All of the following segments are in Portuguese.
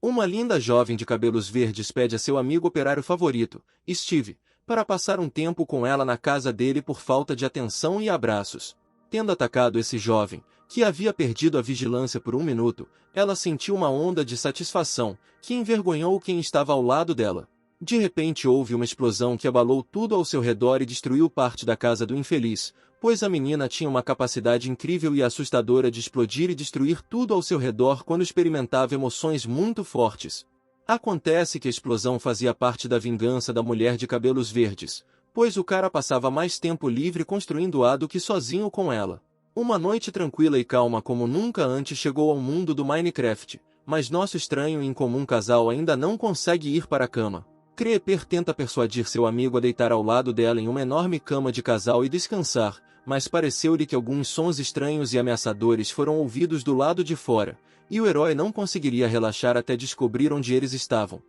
Uma linda jovem de cabelos verdes pede a seu amigo operário favorito, Steve, para passar um tempo com ela na casa dele por falta de atenção e abraços. Tendo atacado esse jovem, que havia perdido a vigilância por um minuto, ela sentiu uma onda de satisfação, que envergonhou quem estava ao lado dela. De repente houve uma explosão que abalou tudo ao seu redor e destruiu parte da casa do infeliz, pois a menina tinha uma capacidade incrível e assustadora de explodir e destruir tudo ao seu redor quando experimentava emoções muito fortes. Acontece que a explosão fazia parte da vingança da mulher de cabelos verdes, pois o cara passava mais tempo livre construindo-a do que sozinho com ela. Uma noite tranquila e calma como nunca antes chegou ao mundo do Minecraft, mas nosso estranho e incomum casal ainda não consegue ir para a cama. Creeper tenta persuadir seu amigo a deitar ao lado dela em uma enorme cama de casal e descansar, mas pareceu-lhe que alguns sons estranhos e ameaçadores foram ouvidos do lado de fora, e o herói não conseguiria relaxar até descobrir onde eles estavam.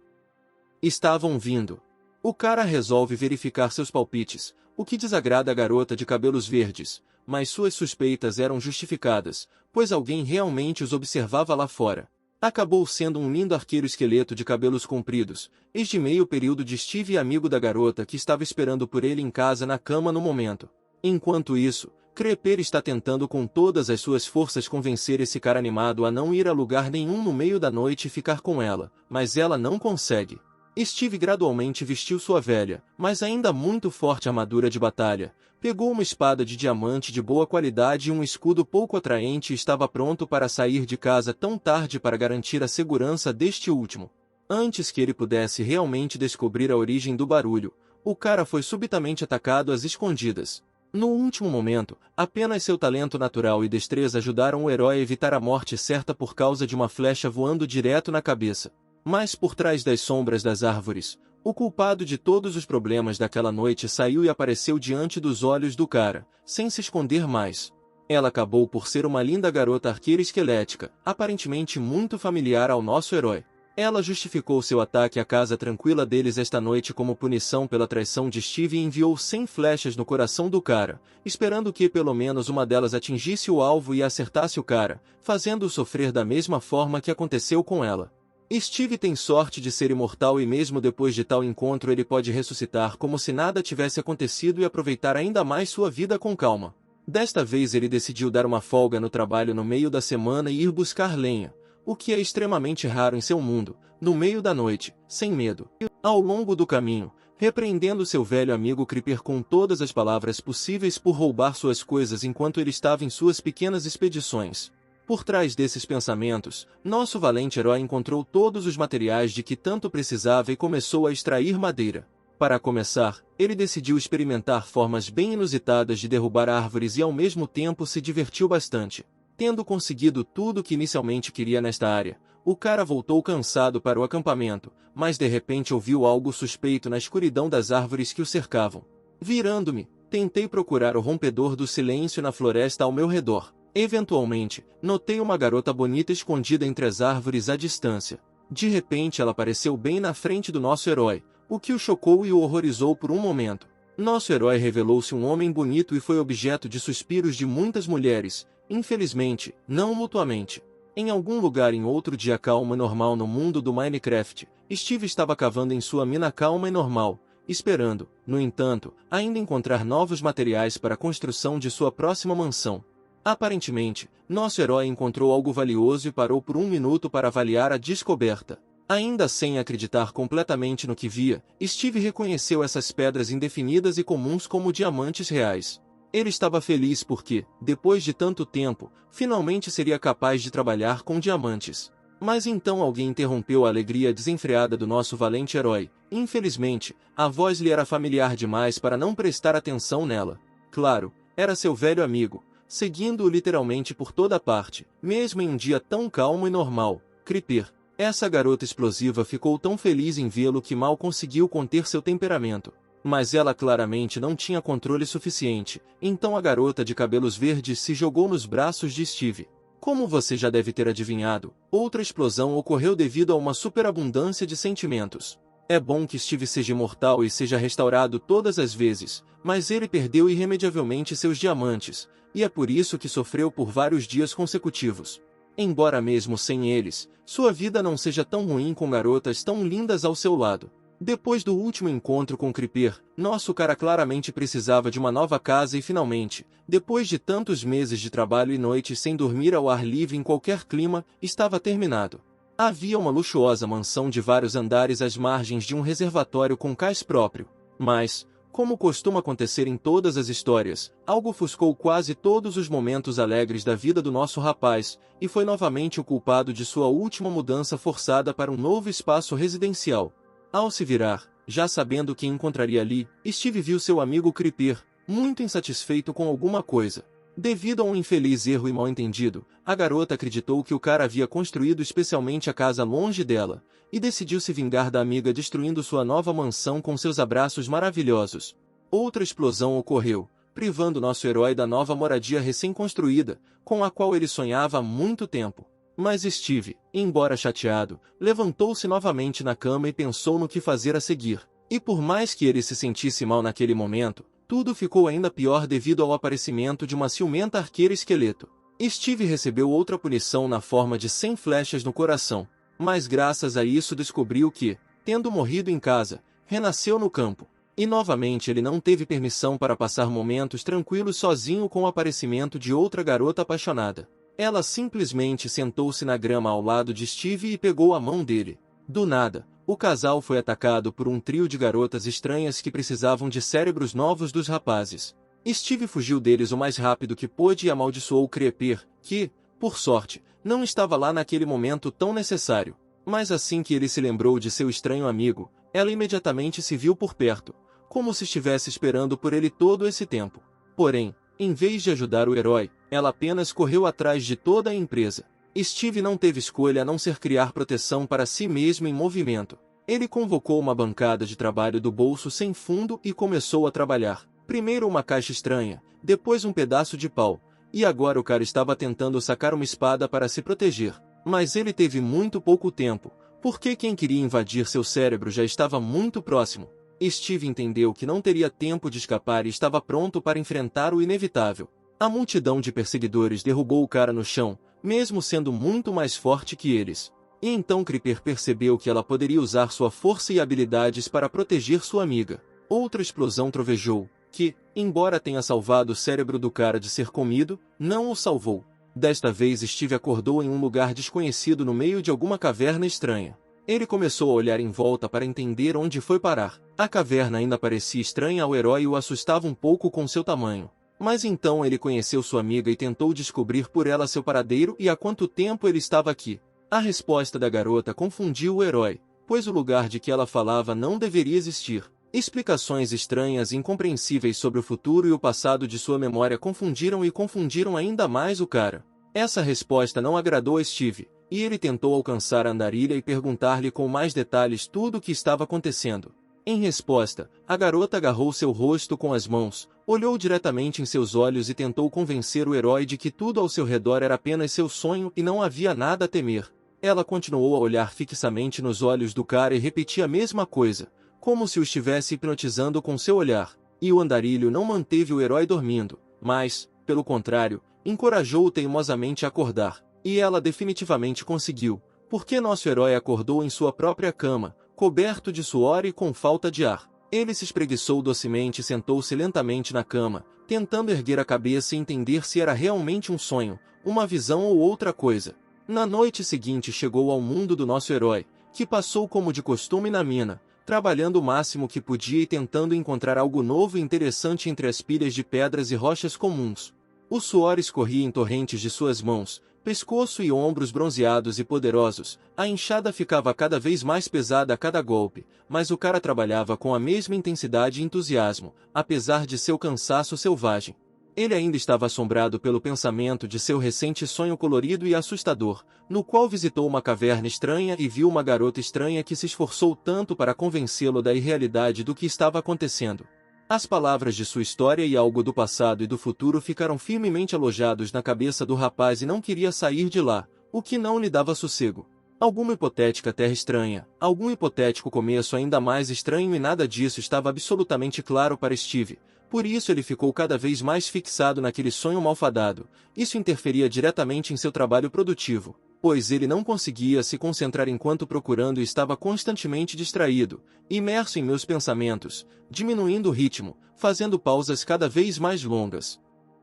Estavam vindo. O cara resolve verificar seus palpites, o que desagrada a garota de cabelos verdes, mas suas suspeitas eram justificadas, pois alguém realmente os observava lá fora. Acabou sendo um lindo arqueiro esqueleto de cabelos compridos, ex de meio período de Steve e amigo da garota que estava esperando por ele em casa na cama no momento. Enquanto isso, Creeper está tentando com todas as suas forças convencer esse cara animado a não ir a lugar nenhum no meio da noite e ficar com ela, mas ela não consegue. Steve gradualmente vestiu sua velha, mas ainda muito forte armadura de batalha, pegou uma espada de diamante de boa qualidade e um escudo pouco atraente e estava pronto para sair de casa tão tarde para garantir a segurança deste último. Antes que ele pudesse realmente descobrir a origem do barulho, o cara foi subitamente atacado às escondidas. No último momento, apenas seu talento natural e destreza ajudaram o herói a evitar a morte certa por causa de uma flecha voando direto na cabeça. Mas por trás das sombras das árvores, o culpado de todos os problemas daquela noite saiu e apareceu diante dos olhos do cara, sem se esconder mais. Ela acabou por ser uma linda garota arqueira esquelética, aparentemente muito familiar ao nosso herói. Ela justificou seu ataque à casa tranquila deles esta noite como punição pela traição de Steve e enviou 100 flechas no coração do cara, esperando que pelo menos uma delas atingisse o alvo e acertasse o cara, fazendo-o sofrer da mesma forma que aconteceu com ela. Steve tem sorte de ser imortal e mesmo depois de tal encontro ele pode ressuscitar como se nada tivesse acontecido e aproveitar ainda mais sua vida com calma. Desta vez ele decidiu dar uma folga no trabalho no meio da semana e ir buscar lenha, o que é extremamente raro em seu mundo, no meio da noite, sem medo. Ao longo do caminho, repreendendo seu velho amigo Creeper com todas as palavras possíveis por roubar suas coisas enquanto ele estava em suas pequenas expedições. Por trás desses pensamentos, nosso valente herói encontrou todos os materiais de que tanto precisava e começou a extrair madeira. Para começar, ele decidiu experimentar formas bem inusitadas de derrubar árvores e ao mesmo tempo se divertiu bastante. Tendo conseguido tudo o que inicialmente queria nesta área, o cara voltou cansado para o acampamento, mas de repente ouviu algo suspeito na escuridão das árvores que o cercavam. Virando-me, tentei procurar o rompedor do silêncio na floresta ao meu redor. Eventualmente, notei uma garota bonita escondida entre as árvores à distância. De repente ela apareceu bem na frente do nosso herói, o que o chocou e o horrorizou por um momento. Nosso herói revelou-se um homem bonito e foi objeto de suspiros de muitas mulheres, infelizmente, não mutuamente. Em algum lugar em outro dia calmo e normal no mundo do Minecraft, Steve estava cavando em sua mina calma e normal, esperando, no entanto, ainda encontrar novos materiais para a construção de sua próxima mansão. Aparentemente, nosso herói encontrou algo valioso e parou por um minuto para avaliar a descoberta. Ainda sem acreditar completamente no que via, Steve reconheceu essas pedras indefinidas e comuns como diamantes reais. Ele estava feliz porque, depois de tanto tempo, finalmente seria capaz de trabalhar com diamantes. Mas então alguém interrompeu a alegria desenfreada do nosso valente herói. Infelizmente, a voz lhe era familiar demais para não prestar atenção nela. Claro, era seu velho amigo, seguindo-o literalmente por toda parte, mesmo em um dia tão calmo e normal, Creeper. Essa garota explosiva ficou tão feliz em vê-lo que mal conseguiu conter seu temperamento. Mas ela claramente não tinha controle suficiente, então a garota de cabelos verdes se jogou nos braços de Steve. Como você já deve ter adivinhado, outra explosão ocorreu devido a uma superabundância de sentimentos. É bom que Steve seja imortal e seja restaurado todas as vezes, mas ele perdeu irremediavelmente seus diamantes, e é por isso que sofreu por vários dias consecutivos. embora mesmo sem eles, sua vida não seja tão ruim com garotas tão lindas ao seu lado. Depois do último encontro com Creeper, nosso cara claramente precisava de uma nova casa e finalmente, depois de tantos meses de trabalho e noites sem dormir ao ar livre em qualquer clima, estava terminado. Havia uma luxuosa mansão de vários andares às margens de um reservatório com cais próprio. Mas, como costuma acontecer em todas as histórias, algo ofuscou quase todos os momentos alegres da vida do nosso rapaz, e foi novamente o culpado de sua última mudança forçada para um novo espaço residencial. Ao se virar, já sabendo quem encontraria ali, Steve viu seu amigo Creeper, muito insatisfeito com alguma coisa. Devido a um infeliz erro e mal-entendido, a garota acreditou que o cara havia construído especialmente a casa longe dela, e decidiu se vingar da amiga destruindo sua nova mansão com seus abraços maravilhosos. Outra explosão ocorreu, privando nosso herói da nova moradia recém-construída, com a qual ele sonhava há muito tempo. Mas Steve, embora chateado, levantou-se novamente na cama e pensou no que fazer a seguir. E por mais que ele se sentisse mal naquele momento, tudo ficou ainda pior devido ao aparecimento de uma ciumenta arqueira esqueleto. Steve recebeu outra punição na forma de 100 flechas no coração, mas graças a isso descobriu que, tendo morrido em casa, renasceu no campo. E novamente ele não teve permissão para passar momentos tranquilos sozinho com o aparecimento de outra garota apaixonada. Ela simplesmente sentou-se na grama ao lado de Steve e pegou a mão dele. Do nada, o casal foi atacado por um trio de garotas estranhas que precisavam de cérebros novos dos rapazes. Steve fugiu deles o mais rápido que pôde e amaldiçoou Creeper, que, por sorte, não estava lá naquele momento tão necessário. Mas assim que ele se lembrou de seu estranho amigo, ela imediatamente se viu por perto, como se estivesse esperando por ele todo esse tempo. Porém, em vez de ajudar o herói, ela apenas correu atrás de toda a empresa. Steve não teve escolha a não ser criar proteção para si mesmo em movimento. Ele convocou uma bancada de trabalho do bolso sem fundo e começou a trabalhar. Primeiro uma caixa estranha, depois um pedaço de pau, e agora o cara estava tentando sacar uma espada para se proteger. Mas ele teve muito pouco tempo, porque quem queria invadir seu cérebro já estava muito próximo. Steve entendeu que não teria tempo de escapar e estava pronto para enfrentar o inevitável. A multidão de perseguidores derrubou o cara no chão, mesmo sendo muito mais forte que eles. E então Creeper percebeu que ela poderia usar sua força e habilidades para proteger sua amiga. Outra explosão trovejou, que, embora tenha salvado o cérebro do cara de ser comido, não o salvou. Desta vez Steve acordou em um lugar desconhecido no meio de alguma caverna estranha. Ele começou a olhar em volta para entender onde foi parar. A caverna ainda parecia estranha ao herói e o assustava um pouco com seu tamanho. Mas então ele conheceu sua amiga e tentou descobrir por ela seu paradeiro e há quanto tempo ele estava aqui. A resposta da garota confundiu o herói, pois o lugar de que ela falava não deveria existir. Explicações estranhas e incompreensíveis sobre o futuro e o passado de sua memória confundiram ainda mais o cara. Essa resposta não agradou a Steve, e ele tentou alcançar a andarilha e perguntar-lhe com mais detalhes tudo o que estava acontecendo. Em resposta, a garota agarrou seu rosto com as mãos, olhou diretamente em seus olhos e tentou convencer o herói de que tudo ao seu redor era apenas seu sonho e não havia nada a temer. Ela continuou a olhar fixamente nos olhos do cara e repetia a mesma coisa, como se o estivesse hipnotizando com seu olhar. E o andarilho não manteve o herói dormindo, mas, pelo contrário, encorajou-o teimosamente a acordar. E ela definitivamente conseguiu, porque nosso herói acordou em sua própria cama, coberto de suor e com falta de ar. Ele se espreguiçou docemente e sentou-se lentamente na cama, tentando erguer a cabeça e entender se era realmente um sonho, uma visão ou outra coisa. Na noite seguinte chegou ao mundo do nosso herói, que passou como de costume na mina, trabalhando o máximo que podia e tentando encontrar algo novo e interessante entre as pilhas de pedras e rochas comuns. O suor escorria em torrentes de suas mãos, pescoço e ombros bronzeados e poderosos, a enxada ficava cada vez mais pesada a cada golpe, mas o cara trabalhava com a mesma intensidade e entusiasmo, apesar de seu cansaço selvagem. Ele ainda estava assombrado pelo pensamento de seu recente sonho colorido e assustador, no qual visitou uma caverna estranha e viu uma garota estranha que se esforçou tanto para convencê-lo da irrealidade do que estava acontecendo. As palavras de sua história e algo do passado e do futuro ficaram firmemente alojados na cabeça do rapaz e não queria sair de lá, o que não lhe dava sossego. Alguma hipotética terra estranha, algum hipotético começo ainda mais estranho e nada disso estava absolutamente claro para Steve, Por isso ele ficou cada vez mais fixado naquele sonho malfadado. Isso interferia diretamente em seu trabalho produtivo, pois ele não conseguia se concentrar enquanto procurando e estava constantemente distraído, imerso em meus pensamentos, diminuindo o ritmo, fazendo pausas cada vez mais longas.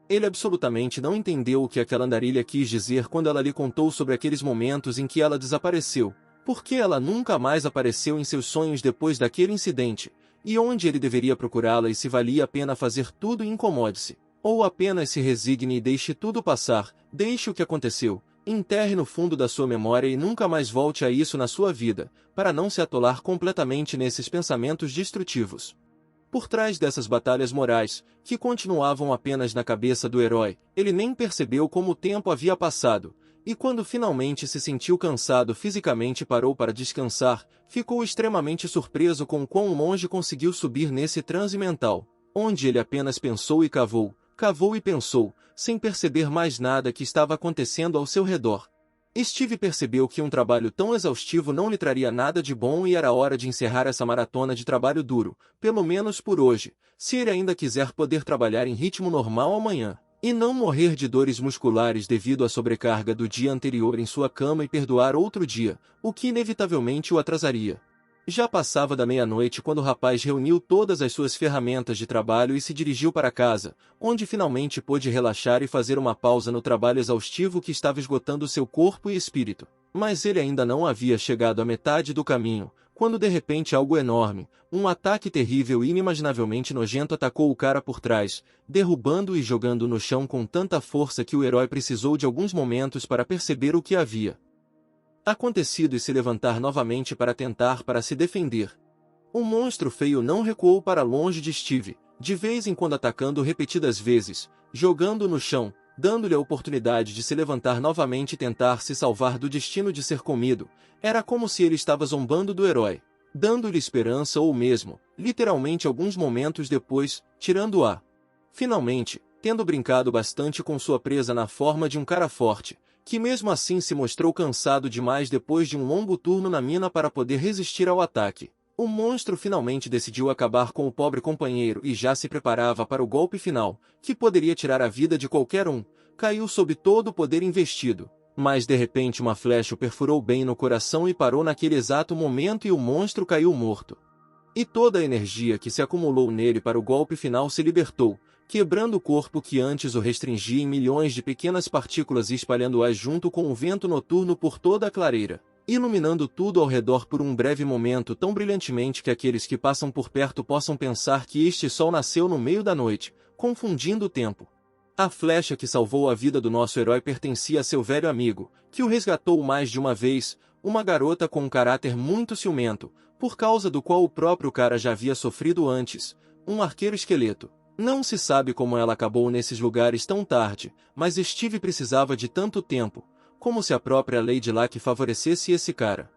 Ele absolutamente não entendeu o que aquela andarilha quis dizer quando ela lhe contou sobre aqueles momentos em que ela desapareceu, porque ela nunca mais apareceu em seus sonhos depois daquele incidente, e onde ele deveria procurá-la e se valia a pena fazer tudo e incomode-se, ou apenas se resigne e deixe tudo passar, deixe o que aconteceu, enterre no fundo da sua memória e nunca mais volte a isso na sua vida, para não se atolar completamente nesses pensamentos destrutivos. Por trás dessas batalhas morais, que continuavam apenas na cabeça do herói, ele nem percebeu como o tempo havia passado, e quando finalmente se sentiu cansado fisicamente e parou para descansar, ficou extremamente surpreso com quão longe conseguiu subir nesse transe mental, onde ele apenas pensou e cavou, cavou e pensou, sem perceber mais nada que estava acontecendo ao seu redor. Steve percebeu que um trabalho tão exaustivo não lhe traria nada de bom e era hora de encerrar essa maratona de trabalho duro, pelo menos por hoje, se ele ainda quiser poder trabalhar em ritmo normal amanhã, e não morrer de dores musculares devido à sobrecarga do dia anterior em sua cama e perdoar outro dia, o que inevitavelmente o atrasaria. Já passava da meia-noite quando o rapaz reuniu todas as suas ferramentas de trabalho e se dirigiu para casa, onde finalmente pôde relaxar e fazer uma pausa no trabalho exaustivo que estava esgotando seu corpo e espírito. Mas ele ainda não havia chegado à metade do caminho, quando de repente algo enorme, um ataque terrível e inimaginavelmente nojento atacou o cara por trás, derrubando-o e jogando-o no chão com tanta força que o herói precisou de alguns momentos para perceber o que havia acontecido e se levantar novamente para se defender. O monstro feio não recuou para longe de Steve, de vez em quando atacando repetidas vezes, jogando-o no chão, dando-lhe a oportunidade de se levantar novamente e tentar se salvar do destino de ser comido. Era como se ele estava zombando do herói, dando-lhe esperança ou mesmo, literalmente alguns momentos depois, tirando-a. Finalmente, tendo brincado bastante com sua presa na forma de um cara forte, que mesmo assim se mostrou cansado demais depois de um longo turno na mina para poder resistir ao ataque. O monstro finalmente decidiu acabar com o pobre companheiro e já se preparava para o golpe final, que poderia tirar a vida de qualquer um. Caiu sob todo o poder investido, mas de repente uma flecha o perfurou bem no coração e parou naquele exato momento e o monstro caiu morto. E toda a energia que se acumulou nele para o golpe final se libertou, quebrando o corpo que antes o restringia em milhões de pequenas partículas e espalhando-as junto com o vento noturno por toda a clareira, iluminando tudo ao redor por um breve momento tão brilhantemente que aqueles que passam por perto possam pensar que este sol nasceu no meio da noite, confundindo o tempo. A flecha que salvou a vida do nosso herói pertencia a seu velho amigo, que o resgatou mais de uma vez, uma garota com um caráter muito ciumento, por causa do qual o próprio cara já havia sofrido antes, um arqueiro esqueleto. Não se sabe como ela acabou nesses lugares tão tarde, mas Steve precisava de tanto tempo, como se a própria Lady Luck favorecesse esse cara.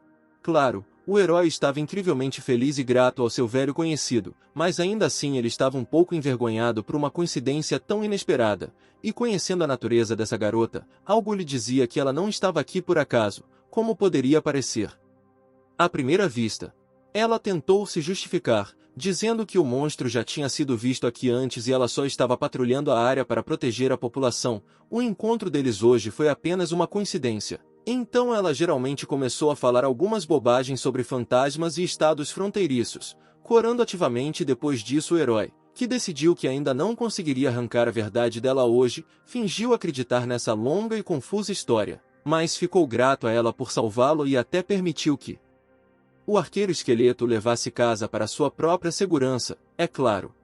Claro, o herói estava incrivelmente feliz e grato ao seu velho conhecido, mas ainda assim ele estava um pouco envergonhado por uma coincidência tão inesperada, e conhecendo a natureza dessa garota, algo lhe dizia que ela não estava aqui por acaso, como poderia parecer. À primeira vista, ela tentou se justificar, dizendo que o monstro já tinha sido visto aqui antes e ela só estava patrulhando a área para proteger a população. O encontro deles hoje foi apenas uma coincidência. Então ela geralmente começou a falar algumas bobagens sobre fantasmas e estados fronteiriços, corando ativamente depois disso o herói, que decidiu que ainda não conseguiria arrancar a verdade dela hoje, fingiu acreditar nessa longa e confusa história, mas ficou grato a ela por salvá-lo e até permitiu que o arqueiro esqueleto levasse casa para sua própria segurança, é claro.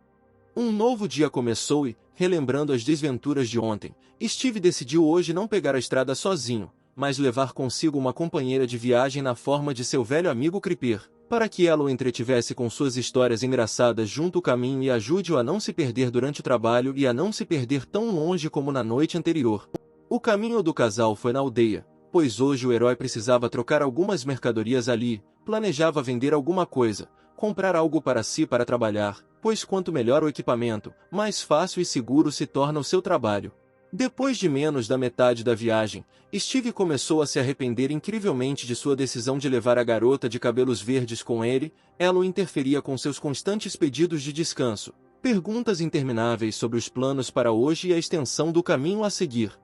Um novo dia começou e, relembrando as desventuras de ontem, Steve decidiu hoje não pegar a estrada sozinho, mas levar consigo uma companheira de viagem na forma de seu velho amigo Creeper, para que ela o entretivesse com suas histórias engraçadas junto ao caminho e ajude-o a não se perder durante o trabalho e a não se perder tão longe como na noite anterior. O caminho do casal foi na aldeia, pois hoje o herói precisava trocar algumas mercadorias ali, planejava vender alguma coisa, comprar algo para si para trabalhar, pois quanto melhor o equipamento, mais fácil e seguro se torna o seu trabalho. Depois de menos da metade da viagem, Steve começou a se arrepender incrivelmente de sua decisão de levar a garota de cabelos verdes com ele. Ela o interferia com seus constantes pedidos de descanso, Perguntas intermináveis sobre os planos para hoje e a extensão do caminho a seguir.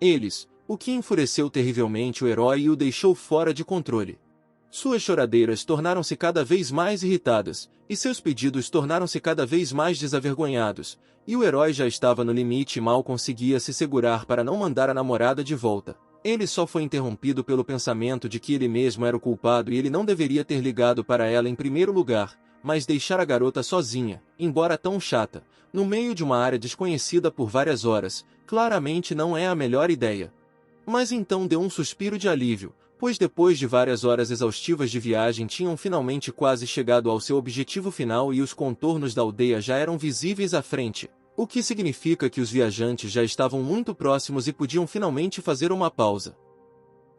Eles, o que enfureceu terrivelmente o herói e o deixou fora de controle. Suas choradeiras tornaram-se cada vez mais irritadas, e seus pedidos tornaram-se cada vez mais desavergonhados, e o herói já estava no limite e mal conseguia se segurar para não mandar a namorada de volta. Ele só foi interrompido pelo pensamento de que ele mesmo era o culpado e ele não deveria ter ligado para ela em primeiro lugar, mas deixar a garota sozinha, embora tão chata, no meio de uma área desconhecida por várias horas, claramente não é a melhor ideia. Mas então deu um suspiro de alívio, pois depois de várias horas exaustivas de viagem tinham finalmente quase chegado ao seu objetivo final e os contornos da aldeia já eram visíveis à frente, o que significa que os viajantes já estavam muito próximos e podiam finalmente fazer uma pausa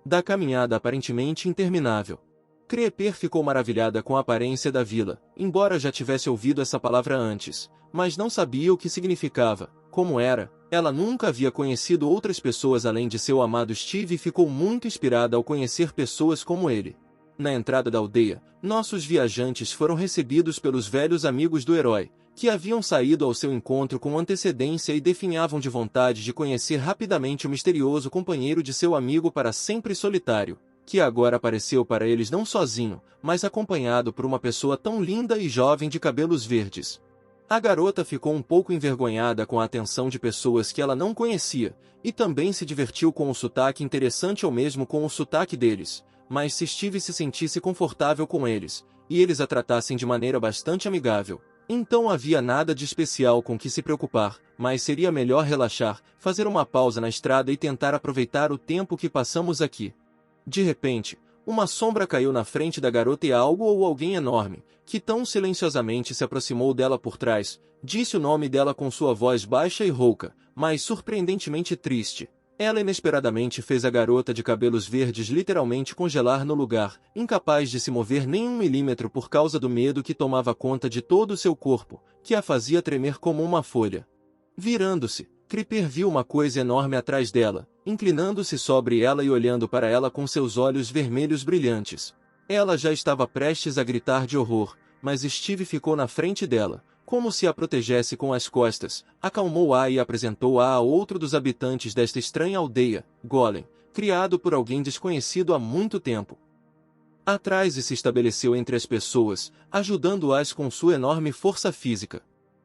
da caminhada aparentemente interminável. Creeper ficou maravilhada com a aparência da vila, embora já tivesse ouvido essa palavra antes, mas não sabia o que significava, como era. Ela nunca havia conhecido outras pessoas além de seu amado Steve e ficou muito inspirada ao conhecer pessoas como ele. Na entrada da aldeia, nossos viajantes foram recebidos pelos velhos amigos do herói, que haviam saído ao seu encontro com antecedência e definhavam de vontade de conhecer rapidamente o misterioso companheiro de seu amigo para sempre solitário, que agora apareceu para eles não sozinho, mas acompanhado por uma pessoa tão linda e jovem de cabelos verdes. A garota ficou um pouco envergonhada com a atenção de pessoas que ela não conhecia, e também se divertiu com o sotaque interessante ou mesmo com o sotaque deles, mas se Steve se sentisse confortável com eles, e eles a tratassem de maneira bastante amigável, então havia nada de especial com que se preocupar, mas seria melhor relaxar, fazer uma pausa na estrada e tentar aproveitar o tempo que passamos aqui. De repente, uma sombra caiu na frente da garota e algo ou alguém enorme, que tão silenciosamente se aproximou dela por trás, disse o nome dela com sua voz baixa e rouca, mas surpreendentemente triste. Ela inesperadamente fez a garota de cabelos verdes literalmente congelar no lugar, incapaz de se mover nem 1 milímetro por causa do medo que tomava conta de todo o seu corpo, que a fazia tremer como uma folha. Virando-se, Creeper viu uma coisa enorme atrás dela, inclinando-se sobre ela e olhando para ela com seus olhos vermelhos brilhantes. Ela já estava prestes a gritar de horror, mas Steve ficou na frente dela, como se a protegesse com as costas, acalmou-a e apresentou-a a outro dos habitantes desta estranha aldeia, Golem, criado por alguém desconhecido há muito tempo atrás e se estabeleceu entre as pessoas, ajudando-as com sua enorme força física.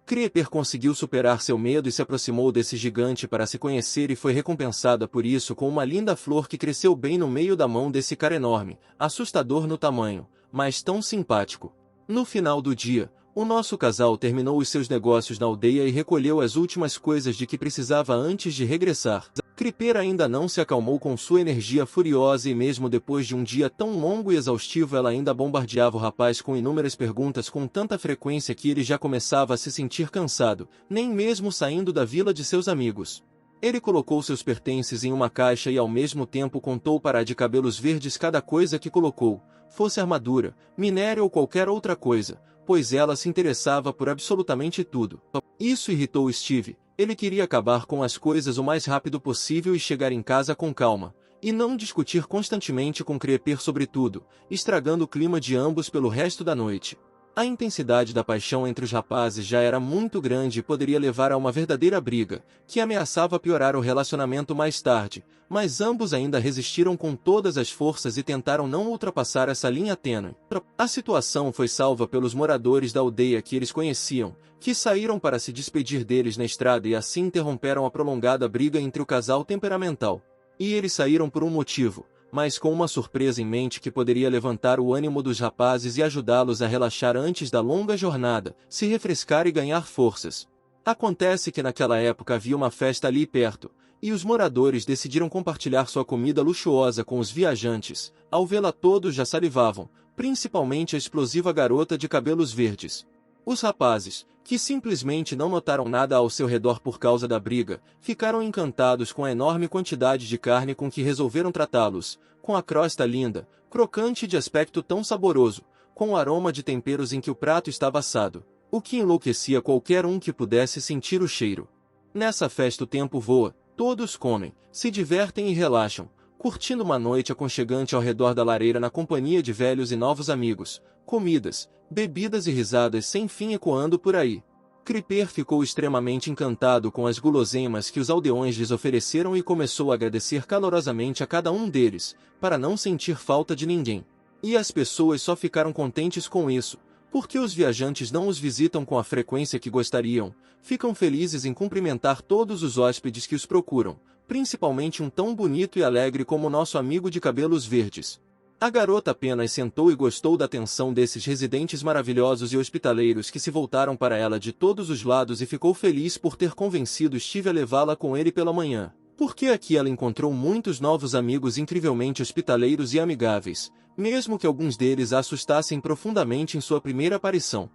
Creeper conseguiu superar seu medo e se aproximou desse gigante para se conhecer e foi recompensada por isso com uma linda flor que cresceu bem no meio da mão desse cara enorme, assustador no tamanho, mas tão simpático. No final do dia, o nosso casal terminou os seus negócios na aldeia e recolheu as últimas coisas de que precisava antes de regressar. Creeper ainda não se acalmou com sua energia furiosa e mesmo depois de um dia tão longo e exaustivo ela ainda bombardeava o rapaz com inúmeras perguntas com tanta frequência que ele já começava a se sentir cansado, nem mesmo saindo da vila de seus amigos. Ele colocou seus pertences em uma caixa e ao mesmo tempo contou para a de cabelos verdes cada coisa que colocou, fosse armadura, minério ou qualquer outra coisa, pois ela se interessava por absolutamente tudo. Isso irritou Steve. Ele queria acabar com as coisas o mais rápido possível e chegar em casa com calma, e não discutir constantemente com Creeper sobre tudo, estragando o clima de ambos pelo resto da noite. A intensidade da paixão entre os rapazes já era muito grande e poderia levar a uma verdadeira briga, que ameaçava piorar o relacionamento mais tarde, mas ambos ainda resistiram com todas as forças e tentaram não ultrapassar essa linha tênue. A situação foi salva pelos moradores da aldeia que eles conheciam, que saíram para se despedir deles na estrada e assim interromperam a prolongada briga entre o casal temperamental. E eles saíram por um motivo, mas com uma surpresa em mente que poderia levantar o ânimo dos rapazes e ajudá-los a relaxar antes da longa jornada, se refrescar e ganhar forças. Acontece que naquela época havia uma festa ali perto, e os moradores decidiram compartilhar sua comida luxuosa com os viajantes. Ao vê-la todos já salivavam, principalmente a explosiva garota de cabelos verdes. Os rapazes, que simplesmente não notaram nada ao seu redor por causa da briga, ficaram encantados com a enorme quantidade de carne com que resolveram tratá-los, com a crosta linda, crocante e de aspecto tão saboroso, com o aroma de temperos em que o prato estava assado, o que enlouquecia qualquer um que pudesse sentir o cheiro. Nessa festa o tempo voa, todos comem, se divertem e relaxam, curtindo uma noite aconchegante ao redor da lareira na companhia de velhos e novos amigos, comidas, bebidas e risadas sem fim ecoando por aí. Creeper ficou extremamente encantado com as guloseimas que os aldeões lhes ofereceram e começou a agradecer calorosamente a cada um deles, para não sentir falta de ninguém. E as pessoas só ficaram contentes com isso, porque os viajantes não os visitam com a frequência que gostariam, ficam felizes em cumprimentar todos os hóspedes que os procuram, principalmente um tão bonito e alegre como nosso amigo de cabelos verdes. A garota apenas sentou e gostou da atenção desses residentes maravilhosos e hospitaleiros que se voltaram para ela de todos os lados e ficou feliz por ter convencido Steve a levá-la com ele pela manhã, porque aqui ela encontrou muitos novos amigos incrivelmente hospitaleiros e amigáveis, mesmo que alguns deles a assustassem profundamente em sua primeira aparição.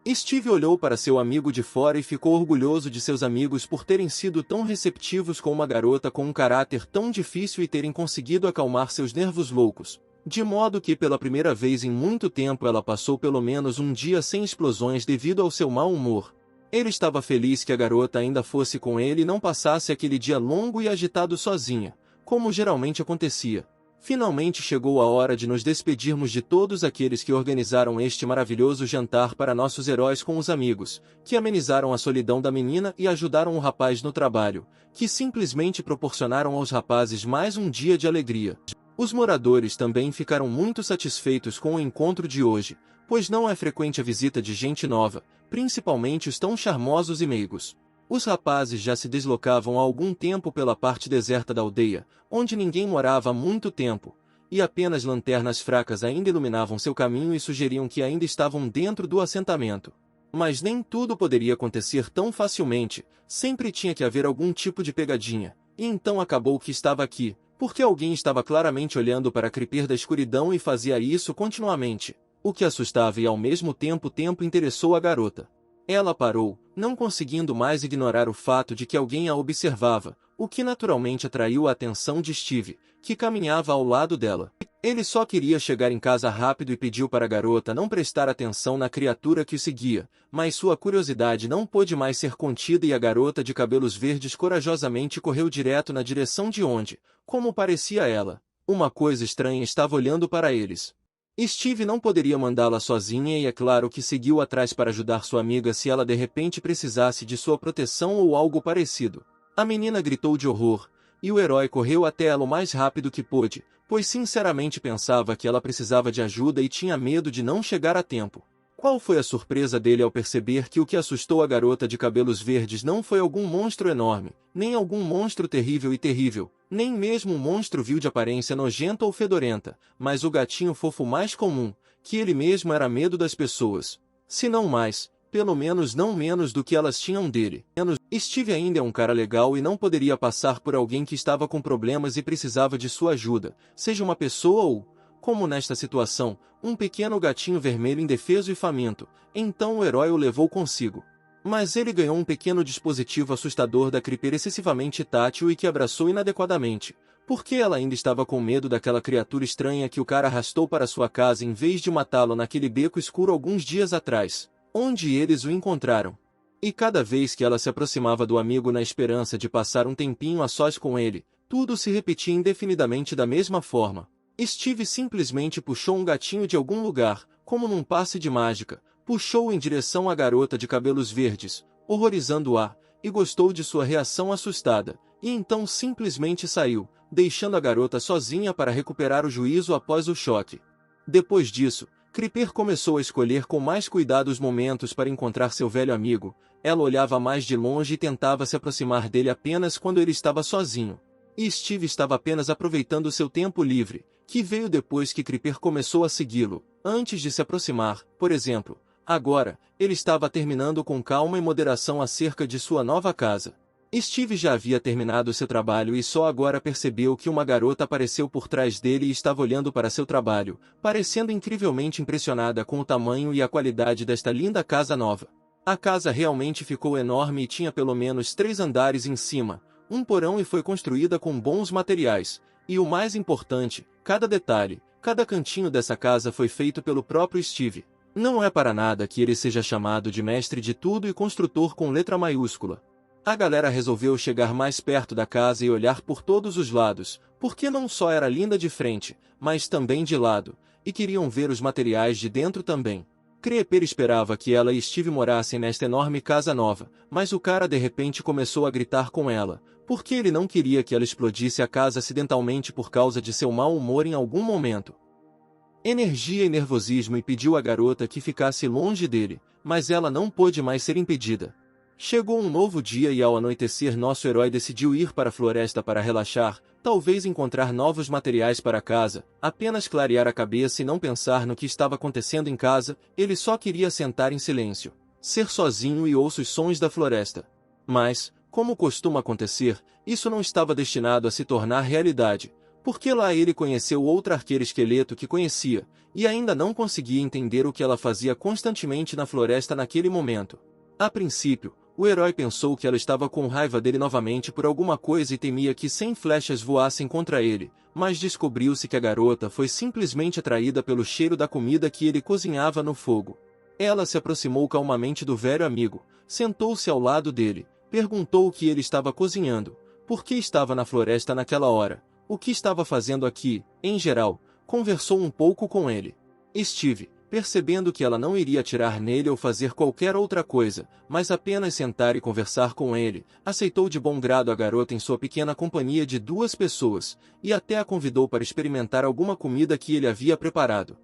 Steve olhou para seu amigo de fora e ficou orgulhoso de seus amigos por terem sido tão receptivos com uma garota com um caráter tão difícil e terem conseguido acalmar seus nervos loucos. De modo que pela primeira vez em muito tempo ela passou pelo menos um dia sem explosões devido ao seu mau humor. Ele estava feliz que a garota ainda fosse com ele e não passasse aquele dia longo e agitado sozinha, como geralmente acontecia. Finalmente chegou a hora de nos despedirmos de todos aqueles que organizaram este maravilhoso jantar para nossos heróis com os amigos, que amenizaram a solidão da menina e ajudaram o rapaz no trabalho, que simplesmente proporcionaram aos rapazes mais um dia de alegria. Os moradores também ficaram muito satisfeitos com o encontro de hoje, pois não é frequente a visita de gente nova, principalmente os tão charmosos e meigos. Os rapazes já se deslocavam há algum tempo pela parte deserta da aldeia, onde ninguém morava há muito tempo, e apenas lanternas fracas ainda iluminavam seu caminho e sugeriam que ainda estavam dentro do assentamento. Mas nem tudo poderia acontecer tão facilmente, sempre tinha que haver algum tipo de pegadinha, e então acabou que estava aqui, porque alguém estava claramente olhando para Creeper da escuridão e fazia isso continuamente, o que assustava e ao mesmo tempo interessou a garota. Ela parou, não conseguindo mais ignorar o fato de que alguém a observava, o que naturalmente atraiu a atenção de Steve, que caminhava ao lado dela. Ele só queria chegar em casa rápido e pediu para a garota não prestar atenção na criatura que o seguia, mas sua curiosidade não pôde mais ser contida e a garota de cabelos verdes corajosamente correu direto na direção de onde, como parecia ela, uma coisa estranha estava olhando para eles. Steve não poderia mandá-la sozinha e é claro que seguiu atrás para ajudar sua amiga se ela de repente precisasse de sua proteção ou algo parecido. A menina gritou de horror, e o herói correu até ela o mais rápido que pôde, pois sinceramente pensava que ela precisava de ajuda e tinha medo de não chegar a tempo. Qual foi a surpresa dele ao perceber que o que assustou a garota de cabelos verdes não foi algum monstro enorme, nem algum monstro terrível, nem mesmo um monstro vil de aparência nojenta ou fedorenta, mas o gatinho fofo mais comum, que ele mesmo era medo das pessoas. Se não mais, pelo menos não menos do que elas tinham dele. Steve ainda é um cara legal e não poderia passar por alguém que estava com problemas e precisava de sua ajuda, seja uma pessoa ou, como nesta situação, um pequeno gatinho vermelho indefeso e faminto, então o herói o levou consigo. Mas ele ganhou um pequeno dispositivo assustador da Creeper excessivamente tátil e que abraçou inadequadamente, porque ela ainda estava com medo daquela criatura estranha que o cara arrastou para sua casa em vez de matá-lo naquele beco escuro alguns dias atrás, onde eles o encontraram. E cada vez que ela se aproximava do amigo na esperança de passar um tempinho a sós com ele, tudo se repetia indefinidamente da mesma forma. Steve simplesmente puxou um gatinho de algum lugar, como num passe de mágica, puxou-o em direção à garota de cabelos verdes, horrorizando-a, e gostou de sua reação assustada, e então simplesmente saiu, deixando a garota sozinha para recuperar o juízo após o choque. Depois disso, Creeper começou a escolher com mais cuidado os momentos para encontrar seu velho amigo. Ela olhava mais de longe e tentava se aproximar dele apenas quando ele estava sozinho. E Steve estava apenas aproveitando seu tempo livre, que veio depois que Creeper começou a segui-lo, antes de se aproximar, por exemplo. Agora, ele estava terminando com calma e moderação acerca de sua nova casa. Steve já havia terminado seu trabalho e só agora percebeu que uma garota apareceu por trás dele e estava olhando para seu trabalho, parecendo incrivelmente impressionada com o tamanho e a qualidade desta linda casa nova. A casa realmente ficou enorme e tinha pelo menos 3 andares em cima, um porão e foi construída com bons materiais, e o mais importante, cada detalhe, cada cantinho dessa casa foi feito pelo próprio Steve. Não é para nada que ele seja chamado de mestre de tudo e construtor com letra maiúscula. A galera resolveu chegar mais perto da casa e olhar por todos os lados, porque não só era linda de frente, mas também de lado, e queriam ver os materiais de dentro também. Creeper esperava que ela e Steve morassem nesta enorme casa nova, mas o cara de repente começou a gritar com ela, porque ele não queria que ela explodisse a casa acidentalmente por causa de seu mau humor em algum momento. Energia e nervosismo, e pediu à garota que ficasse longe dele, mas ela não pôde mais ser impedida. Chegou um novo dia e ao anoitecer nosso herói decidiu ir para a floresta para relaxar, talvez encontrar novos materiais para a casa, apenas clarear a cabeça e não pensar no que estava acontecendo em casa. Ele só queria sentar em silêncio, ser sozinho e ouvir os sons da floresta. Mas, como costuma acontecer, isso não estava destinado a se tornar realidade, porque lá ele conheceu outra arqueira esqueleto que conhecia, e ainda não conseguia entender o que ela fazia constantemente na floresta naquele momento. A princípio, o herói pensou que ela estava com raiva dele novamente por alguma coisa e temia que 100 flechas voassem contra ele, mas descobriu-se que a garota foi simplesmente atraída pelo cheiro da comida que ele cozinhava no fogo. Ela se aproximou calmamente do velho amigo, sentou-se ao lado dele, perguntou o que ele estava cozinhando, por que estava na floresta naquela hora, o que estava fazendo aqui, em geral, conversou um pouco com ele. Steve, percebendo que ela não iria atirar nele ou fazer qualquer outra coisa, mas apenas sentar e conversar com ele, aceitou de bom grado a garota em sua pequena companhia de 2 pessoas, e até a convidou para experimentar alguma comida que ele havia preparado.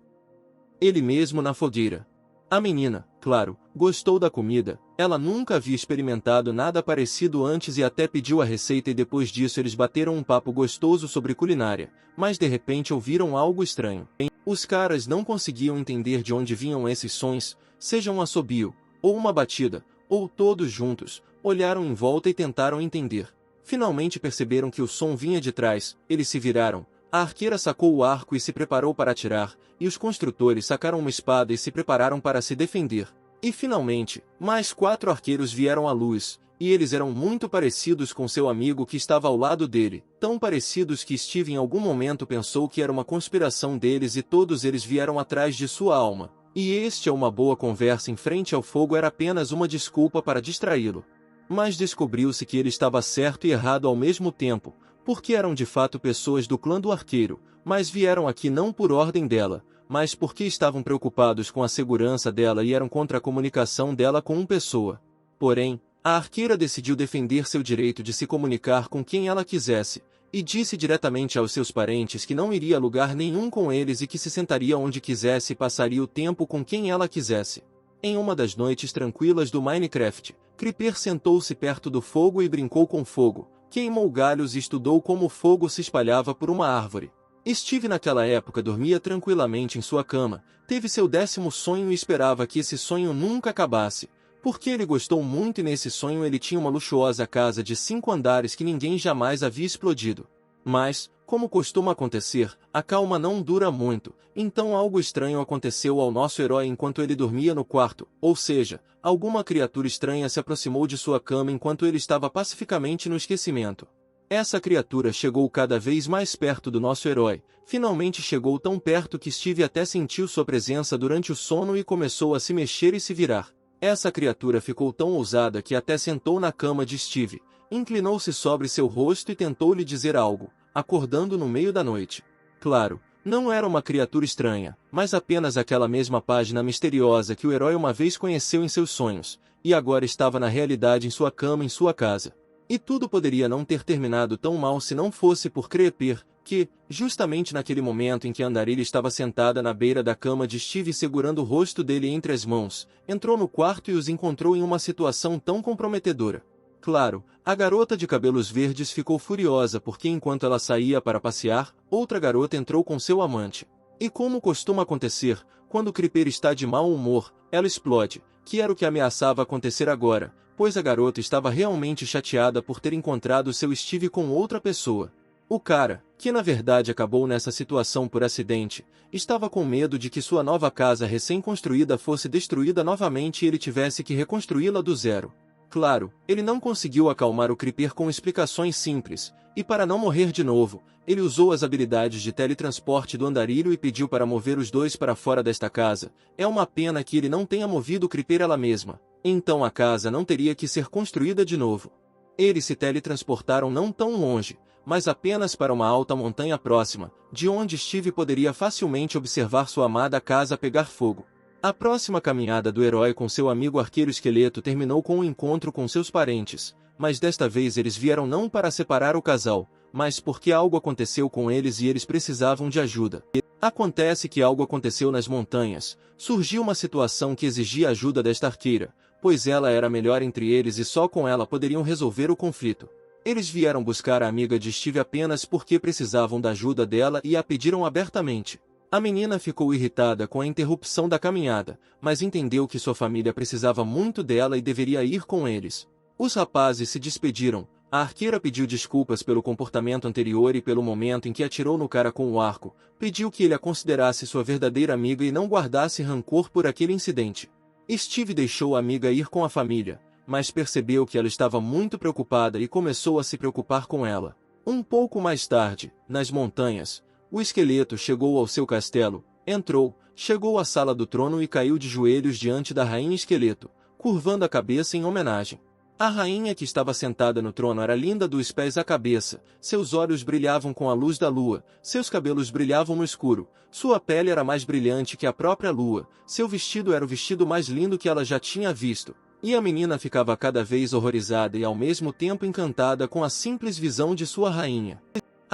Ele mesmo na fogueira. A menina, claro, gostou da comida. Ela nunca havia experimentado nada parecido antes e até pediu a receita, e depois disso eles bateram um papo gostoso sobre culinária, mas de repente ouviram algo estranho. Os caras não conseguiam entender de onde vinham esses sons, seja um assobio, ou uma batida, ou todos juntos, olharam em volta e tentaram entender. Finalmente perceberam que o som vinha de trás, eles se viraram, a arqueira sacou o arco e se preparou para atirar, e os construtores sacaram uma espada e se prepararam para se defender. E finalmente, mais 4 arqueiros vieram à luz, e eles eram muito parecidos com seu amigo que estava ao lado dele, tão parecidos que Steve em algum momento pensou que era uma conspiração deles e todos eles vieram atrás de sua alma. E uma boa conversa em frente ao fogo era apenas uma desculpa para distraí-lo. Mas descobriu-se que ele estava certo e errado ao mesmo tempo, porque eram de fato pessoas do clã do arqueiro, mas vieram aqui não por ordem dela, mas porque estavam preocupados com a segurança dela e eram contra a comunicação dela com uma pessoa. Porém, a arqueira decidiu defender seu direito de se comunicar com quem ela quisesse, e disse diretamente aos seus parentes que não iria a lugar nenhum com eles e que se sentaria onde quisesse e passaria o tempo com quem ela quisesse. Em uma das noites tranquilas do Minecraft, Creeper sentou-se perto do fogo e brincou com fogo, queimou galhos e estudou como o fogo se espalhava por uma árvore. Steve naquela época dormia tranquilamente em sua cama, teve seu 10º sonho e esperava que esse sonho nunca acabasse, porque ele gostou muito e nesse sonho ele tinha uma luxuosa casa de 5 andares que ninguém jamais havia explodido. Mas, como costuma acontecer, a calma não dura muito, então algo estranho aconteceu ao nosso herói enquanto ele dormia no quarto, ou seja, alguma criatura estranha se aproximou de sua cama enquanto ele estava pacificamente no esquecimento. Essa criatura chegou cada vez mais perto do nosso herói, finalmente chegou tão perto que Steve até sentiu sua presença durante o sono e começou a se mexer e se virar. Essa criatura ficou tão ousada que até sentou na cama de Steve, inclinou-se sobre seu rosto e tentou lhe dizer algo, acordando no meio da noite. Claro, não era uma criatura estranha, mas apenas aquela mesma página misteriosa que o herói uma vez conheceu em seus sonhos, e agora estava na realidade em sua cama em sua casa. E tudo poderia não ter terminado tão mal se não fosse por Creeper, que, justamente naquele momento em que Andarilha estava sentada na beira da cama de Steve segurando o rosto dele entre as mãos, entrou no quarto e os encontrou em uma situação tão comprometedora. Claro, a garota de cabelos verdes ficou furiosa porque enquanto ela saía para passear, outra garota entrou com seu amante. E como costuma acontecer, quando Creeper está de mau humor, ela explode, que era o que ameaçava acontecer agora, pois a garota estava realmente chateada por ter encontrado seu Steve com outra pessoa. O cara, que na verdade acabou nessa situação por acidente, estava com medo de que sua nova casa recém-construída fosse destruída novamente e ele tivesse que reconstruí-la do zero. Claro, ele não conseguiu acalmar o Creeper com explicações simples, e para não morrer de novo, ele usou as habilidades de teletransporte do andarilho e pediu para mover os dois para fora desta casa. É uma pena que ele não tenha movido o Creeper ela mesma, então a casa não teria que ser construída de novo. Eles se teletransportaram não tão longe, mas apenas para uma alta montanha próxima, de onde Steve poderia facilmente observar sua amada casa pegar fogo. A próxima caminhada do herói com seu amigo arqueiro esqueleto terminou com um encontro com seus parentes, mas desta vez eles vieram não para separar o casal, mas porque algo aconteceu com eles e eles precisavam de ajuda. Acontece que algo aconteceu nas montanhas, surgiu uma situação que exigia a ajuda desta arqueira, pois ela era a melhor entre eles e só com ela poderiam resolver o conflito. Eles vieram buscar a amiga de Steve apenas porque precisavam da ajuda dela e a pediram abertamente. A menina ficou irritada com a interrupção da caminhada, mas entendeu que sua família precisava muito dela e deveria ir com eles. Os rapazes se despediram. A arqueira pediu desculpas pelo comportamento anterior e pelo momento em que atirou no cara com o arco, pediu que ele a considerasse sua verdadeira amiga e não guardasse rancor por aquele incidente. Steve deixou a amiga ir com a família, mas percebeu que ela estava muito preocupada e começou a se preocupar com ela. Um pouco mais tarde, nas montanhas, o esqueleto chegou ao seu castelo, entrou, chegou à sala do trono e caiu de joelhos diante da rainha esqueleto, curvando a cabeça em homenagem. A rainha que estava sentada no trono era linda dos pés à cabeça, seus olhos brilhavam com a luz da lua, seus cabelos brilhavam no escuro, sua pele era mais brilhante que a própria lua, seu vestido era o vestido mais lindo que ela já tinha visto, e a menina ficava cada vez horrorizada e ao mesmo tempo encantada com a simples visão de sua rainha.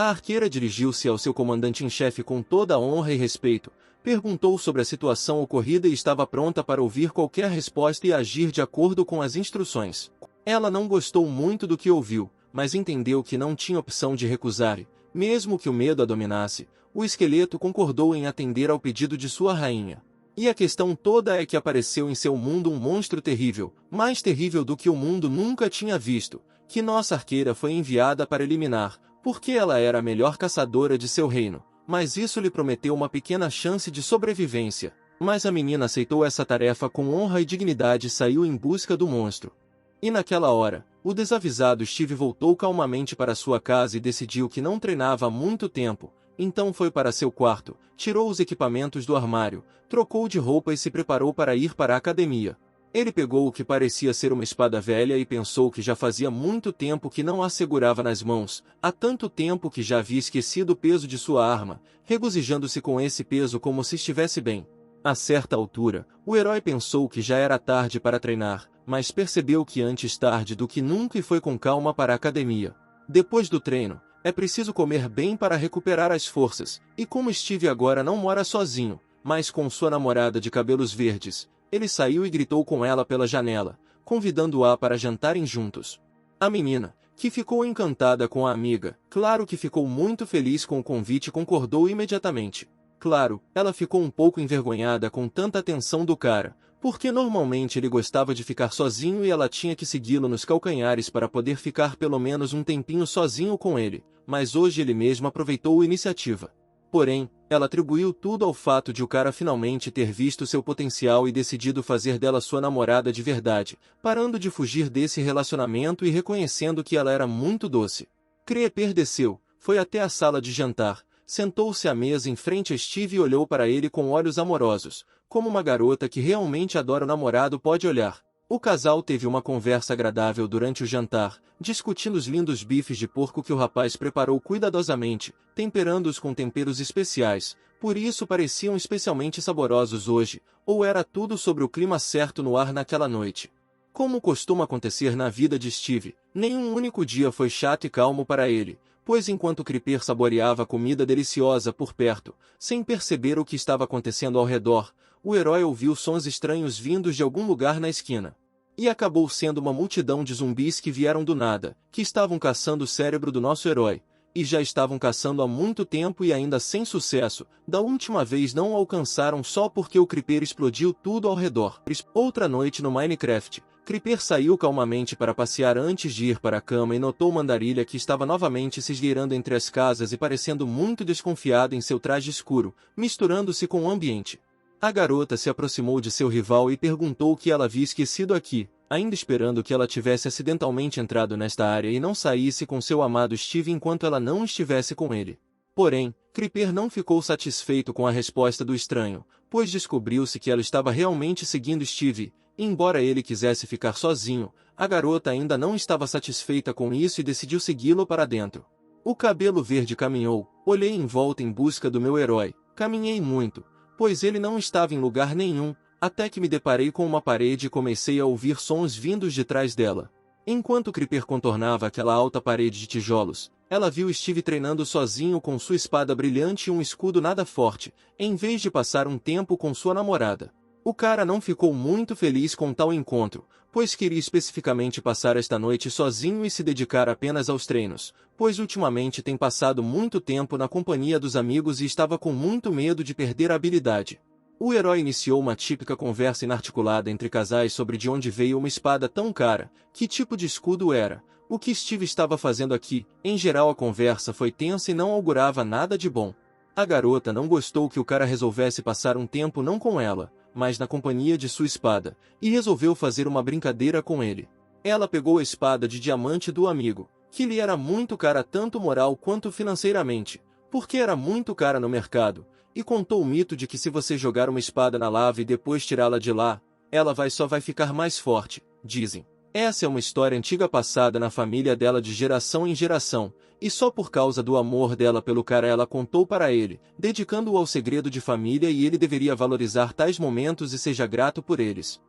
A arqueira dirigiu-se ao seu comandante-em-chefe com toda a honra e respeito, perguntou sobre a situação ocorrida e estava pronta para ouvir qualquer resposta e agir de acordo com as instruções. Ela não gostou muito do que ouviu, mas entendeu que não tinha opção de recusar e, mesmo que o medo a dominasse, o esqueleto concordou em atender ao pedido de sua rainha. E a questão toda é que apareceu em seu mundo um monstro terrível, mais terrível do que o mundo nunca tinha visto, que nossa arqueira foi enviada para eliminar, porque ela era a melhor caçadora de seu reino, mas isso lhe prometeu uma pequena chance de sobrevivência. Mas a menina aceitou essa tarefa com honra e dignidade e saiu em busca do monstro. E naquela hora, o desavisado Steve voltou calmamente para sua casa e decidiu que não treinava há muito tempo, então foi para seu quarto, tirou os equipamentos do armário, trocou de roupa e se preparou para ir para a academia. Ele pegou o que parecia ser uma espada velha e pensou que já fazia muito tempo que não a segurava nas mãos, há tanto tempo que já havia esquecido o peso de sua arma, regozijando-se com esse peso como se estivesse bem. A certa altura, o herói pensou que já era tarde para treinar, mas percebeu que antes tarde do que nunca e foi com calma para a academia. Depois do treino, é preciso comer bem para recuperar as forças, e como Steve agora não mora sozinho, mas com sua namorada de cabelos verdes, ele saiu e gritou com ela pela janela, convidando-a para jantarem juntos. A menina, que ficou encantada com a amiga, claro que ficou muito feliz com o convite e concordou imediatamente. Claro, ela ficou um pouco envergonhada com tanta atenção do cara, porque normalmente ele gostava de ficar sozinho e ela tinha que segui-lo nos calcanhares para poder ficar pelo menos um tempinho sozinho com ele, mas hoje ele mesmo aproveitou a iniciativa. Porém, ela atribuiu tudo ao fato de o cara finalmente ter visto seu potencial e decidido fazer dela sua namorada de verdade, parando de fugir desse relacionamento e reconhecendo que ela era muito doce. Creeper desceu, foi até a sala de jantar, sentou-se à mesa em frente a Steve e olhou para ele com olhos amorosos, como uma garota que realmente adora o namorado pode olhar. O casal teve uma conversa agradável durante o jantar, discutindo os lindos bifes de porco que o rapaz preparou cuidadosamente, temperando-os com temperos especiais, por isso pareciam especialmente saborosos hoje, ou era tudo sobre o clima certo no ar naquela noite. Como costuma acontecer na vida de Steve, nenhum único dia foi chato e calmo para ele, pois enquanto Creeper saboreava a comida deliciosa por perto, sem perceber o que estava acontecendo ao redor, o herói ouviu sons estranhos vindos de algum lugar na esquina. E acabou sendo uma multidão de zumbis que vieram do nada, que estavam caçando o cérebro do nosso herói, e já estavam caçando há muito tempo e ainda sem sucesso, da última vez não o alcançaram só porque o Creeper explodiu tudo ao redor. Outra noite no Minecraft, Creeper saiu calmamente para passear antes de ir para a cama e notou Mandarilha que estava novamente se esgueirando entre as casas e parecendo muito desconfiada em seu traje escuro, misturando-se com o ambiente. A garota se aproximou de seu rival e perguntou o que ela havia esquecido aqui, ainda esperando que ela tivesse acidentalmente entrado nesta área e não saísse com seu amado Steve enquanto ela não estivesse com ele. Porém, Creeper não ficou satisfeito com a resposta do estranho, pois descobriu-se que ela estava realmente seguindo Steve, e embora ele quisesse ficar sozinho, a garota ainda não estava satisfeita com isso e decidiu segui-lo para dentro. O cabelo verde caminhou, olhei em volta em busca do meu herói, caminhei muito, pois ele não estava em lugar nenhum, até que me deparei com uma parede e comecei a ouvir sons vindos de trás dela. Enquanto Creeper contornava aquela alta parede de tijolos, ela viu Steve treinando sozinho com sua espada brilhante e um escudo nada forte, em vez de passar um tempo com sua namorada. O cara não ficou muito feliz com tal encontro, pois queria especificamente passar esta noite sozinho e se dedicar apenas aos treinos, pois ultimamente tem passado muito tempo na companhia dos amigos e estava com muito medo de perder a habilidade. O herói iniciou uma típica conversa inarticulada entre casais sobre de onde veio uma espada tão cara, que tipo de escudo era, o que Steve estava fazendo aqui. Em geral a conversa foi tensa e não augurava nada de bom. A garota não gostou que o cara resolvesse passar um tempo não com ela, mas na companhia de sua espada, e resolveu fazer uma brincadeira com ele. Ela pegou a espada de diamante do amigo, que lhe era muito cara tanto moral quanto financeiramente, porque era muito cara no mercado, e contou o mito de que se você jogar uma espada na lava e depois tirá-la de lá, ela só vai ficar mais forte, dizem. Essa é uma história antiga passada na família dela de geração em geração, e só por causa do amor dela pelo cara ela contou para ele, dedicando-o ao segredo de família e ele deveria valorizar tais momentos e seja grato por eles.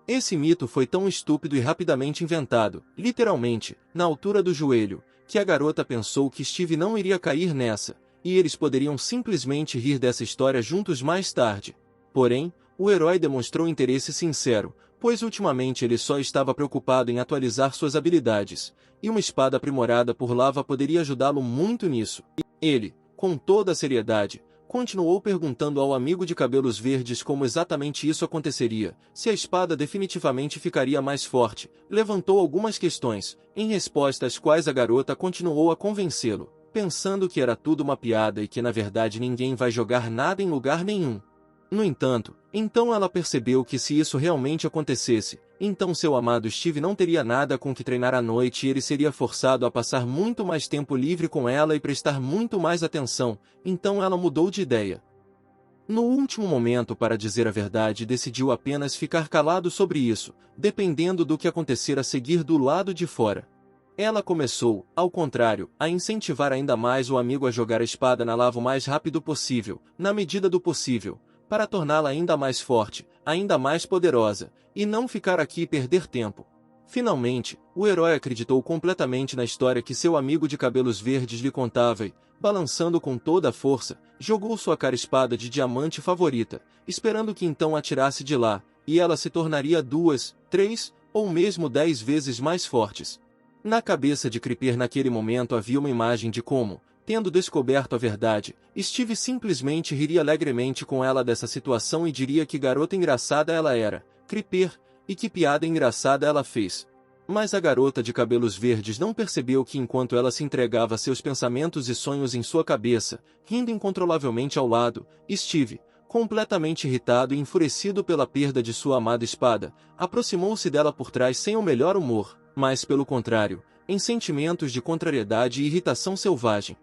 Esse mito foi tão estúpido e rapidamente inventado, literalmente, na altura do joelho, que a garota pensou que Steve não iria cair nessa, e eles poderiam simplesmente rir dessa história juntos mais tarde. Porém, o herói demonstrou interesse sincero, pois ultimamente ele só estava preocupado em atualizar suas habilidades, e uma espada aprimorada por lava poderia ajudá-lo muito nisso. Ele, com toda a seriedade, continuou perguntando ao amigo de cabelos verdes como exatamente isso aconteceria, se a espada definitivamente ficaria mais forte, levantou algumas questões, em resposta às quais a garota continuou a convencê-lo, pensando que era tudo uma piada e que na verdade ninguém vai jogar nada em lugar nenhum. No entanto, então ela percebeu que se isso realmente acontecesse, então seu amado Steve não teria nada com que treinar à noite e ele seria forçado a passar muito mais tempo livre com ela e prestar muito mais atenção, então ela mudou de ideia. No último momento, para dizer a verdade, decidiu apenas ficar calado sobre isso, dependendo do que acontecer a seguir do lado de fora. Ela começou, ao contrário, a incentivar ainda mais o amigo a jogar a espada na lava o mais rápido possível, na medida do possível, para torná-la ainda mais forte, ainda mais poderosa, e não ficar aqui e perder tempo. Finalmente, o herói acreditou completamente na história que seu amigo de cabelos verdes lhe contava e, balançando com toda a força, jogou sua cara espada de diamante favorita, esperando que então atirasse de lá, e ela se tornaria 2, 3, ou mesmo 10 vezes mais fortes. Na cabeça de Creeper naquele momento havia uma imagem de como, tendo descoberto a verdade, Steve simplesmente riria alegremente com ela dessa situação e diria que garota engraçada ela era, Creeper, e que piada engraçada ela fez. Mas a garota de cabelos verdes não percebeu que enquanto ela se entregava a seus pensamentos e sonhos em sua cabeça, rindo incontrolavelmente ao lado, Steve, completamente irritado e enfurecido pela perda de sua amada espada, aproximou-se dela por trás sem o melhor humor, mas pelo contrário, em sentimentos de contrariedade e irritação selvagem.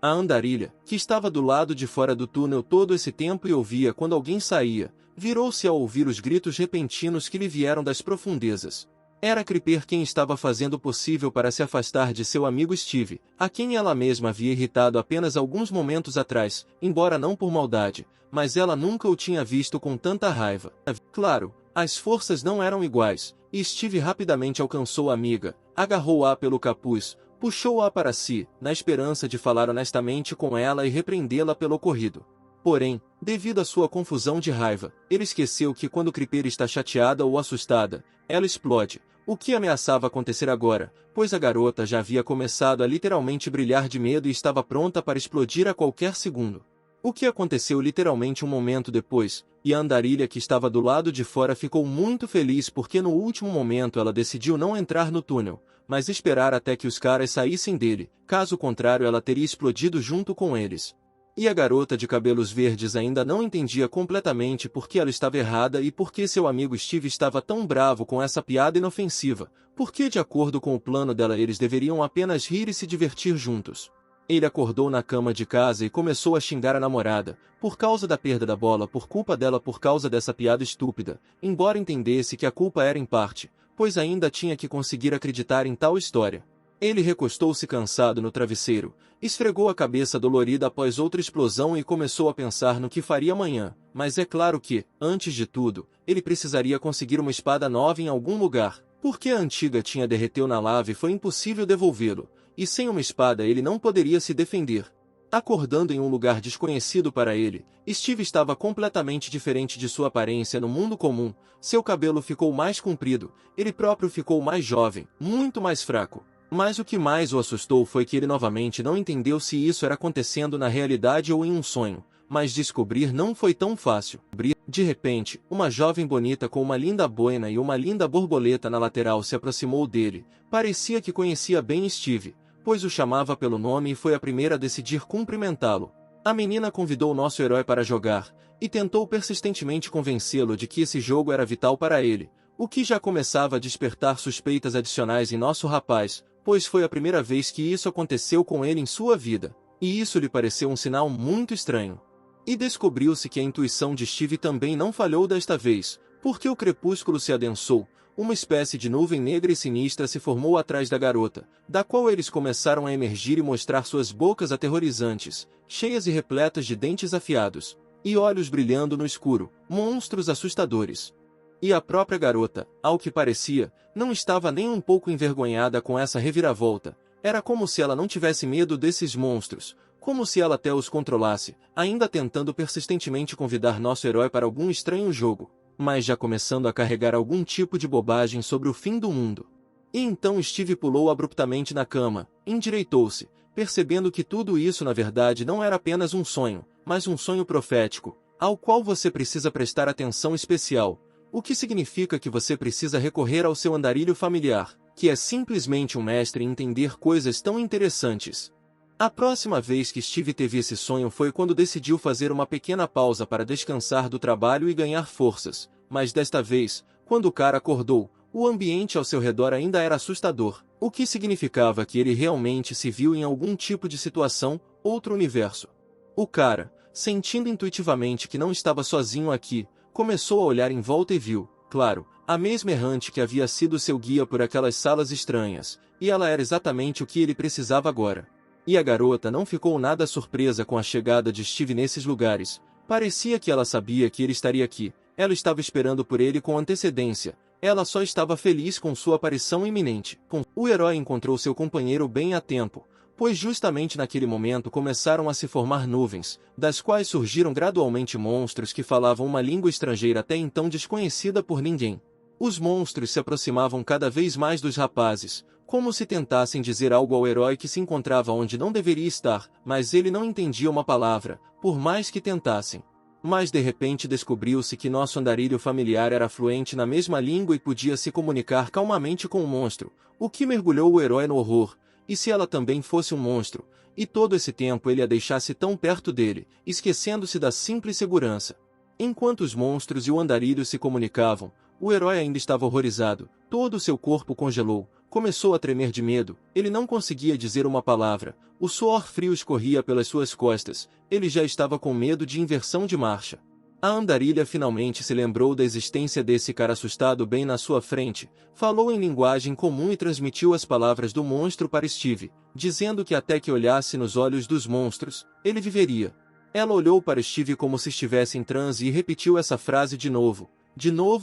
A andarilha, que estava do lado de fora do túnel todo esse tempo e ouvia quando alguém saía, virou-se ao ouvir os gritos repentinos que lhe vieram das profundezas. Era Creeper quem estava fazendo o possível para se afastar de seu amigo Steve, a quem ela mesma havia irritado apenas alguns momentos atrás, embora não por maldade, mas ela nunca o tinha visto com tanta raiva. Claro, as forças não eram iguais, e Steve rapidamente alcançou a amiga, agarrou-a pelo capuz, puxou-a para si, na esperança de falar honestamente com ela e repreendê-la pelo ocorrido. Porém, devido à sua confusão de raiva, ele esqueceu que quando Creeper está chateada ou assustada, ela explode, o que ameaçava acontecer agora, pois a garota já havia começado a literalmente brilhar de medo e estava pronta para explodir a qualquer segundo. O que aconteceu literalmente um momento depois, e a andarilha que estava do lado de fora ficou muito feliz porque no último momento ela decidiu não entrar no túnel, mas esperar até que os caras saíssem dele, caso contrário ela teria explodido junto com eles. E a garota de cabelos verdes ainda não entendia completamente por que ela estava errada e por que seu amigo Steve estava tão bravo com essa piada inofensiva, porque de acordo com o plano dela eles deveriam apenas rir e se divertir juntos. Ele acordou na cama de casa e começou a xingar a namorada, por causa da perda da bola por culpa dela por causa dessa piada estúpida, embora entendesse que a culpa era em parte, pois ainda tinha que conseguir acreditar em tal história. Ele recostou-se cansado no travesseiro, esfregou a cabeça dolorida após outra explosão e começou a pensar no que faria amanhã, mas é claro que, antes de tudo, ele precisaria conseguir uma espada nova em algum lugar, porque a antiga tinha derreteu na lava e foi impossível devolvê-lo, e sem uma espada ele não poderia se defender. Acordando em um lugar desconhecido para ele, Steve estava completamente diferente de sua aparência no mundo comum. Seu cabelo ficou mais comprido, ele próprio ficou mais jovem, muito mais fraco. Mas o que mais o assustou foi que ele novamente não entendeu se isso era acontecendo na realidade ou em um sonho, mas descobrir não foi tão fácil. De repente, uma jovem bonita com uma linda boina e uma linda borboleta na lateral se aproximou dele. Parecia que conhecia bem Steve, pois o chamava pelo nome e foi a primeira a decidir cumprimentá-lo. A menina convidou nosso herói para jogar, e tentou persistentemente convencê-lo de que esse jogo era vital para ele, o que já começava a despertar suspeitas adicionais em nosso rapaz, pois foi a primeira vez que isso aconteceu com ele em sua vida, e isso lhe pareceu um sinal muito estranho. E descobriu-se que a intuição de Steve também não falhou desta vez, porque o crepúsculo se adensou. Uma espécie de nuvem negra e sinistra se formou atrás da garota, da qual eles começaram a emergir e mostrar suas bocas aterrorizantes, cheias e repletas de dentes afiados, e olhos brilhando no escuro, monstros assustadores. E a própria garota, ao que parecia, não estava nem um pouco envergonhada com essa reviravolta. Era como se ela não tivesse medo desses monstros, como se ela até os controlasse, ainda tentando persistentemente convidar nosso herói para algum estranho jogo, mas já começando a carregar algum tipo de bobagem sobre o fim do mundo. E então Steve pulou abruptamente na cama, endireitou-se, percebendo que tudo isso na verdade não era apenas um sonho, mas um sonho profético, ao qual você precisa prestar atenção especial, o que significa que você precisa recorrer ao seu andarilho familiar, que é simplesmente um mestre em entender coisas tão interessantes. A próxima vez que Steve teve esse sonho foi quando decidiu fazer uma pequena pausa para descansar do trabalho e ganhar forças, mas desta vez, quando o cara acordou, o ambiente ao seu redor ainda era assustador, o que significava que ele realmente se viu em algum tipo de situação, outro universo. O cara, sentindo intuitivamente que não estava sozinho aqui, começou a olhar em volta e viu, claro, a mesma errante que havia sido seu guia por aquelas salas estranhas, e ela era exatamente o que ele precisava agora. E a garota não ficou nada surpresa com a chegada de Steve nesses lugares. Parecia que ela sabia que ele estaria aqui. Ela estava esperando por ele com antecedência. Ela só estava feliz com sua aparição iminente. O herói encontrou seu companheiro bem a tempo, pois justamente naquele momento começaram a se formar nuvens, das quais surgiram gradualmente monstros que falavam uma língua estrangeira até então desconhecida por ninguém. Os monstros se aproximavam cada vez mais dos rapazes, como se tentassem dizer algo ao herói que se encontrava onde não deveria estar, mas ele não entendia uma palavra, por mais que tentassem. Mas de repente descobriu-se que nosso andarilho familiar era fluente na mesma língua e podia se comunicar calmamente com o monstro, o que mergulhou o herói no horror. E se ela também fosse um monstro, e todo esse tempo ele a deixasse tão perto dele, esquecendo-se da simples segurança? Enquanto os monstros e o andarilho se comunicavam, o herói ainda estava horrorizado, todo o seu corpo congelou, começou a tremer de medo, ele não conseguia dizer uma palavra, o suor frio escorria pelas suas costas, ele já estava com medo de inversão de marcha. A andarilha finalmente se lembrou da existência desse cara assustado bem na sua frente, falou em linguagem comum e transmitiu as palavras do monstro para Steve, dizendo que até que olhasse nos olhos dos monstros, ele viveria. Ela olhou para Steve como se estivesse em transe e repetiu essa frase de novo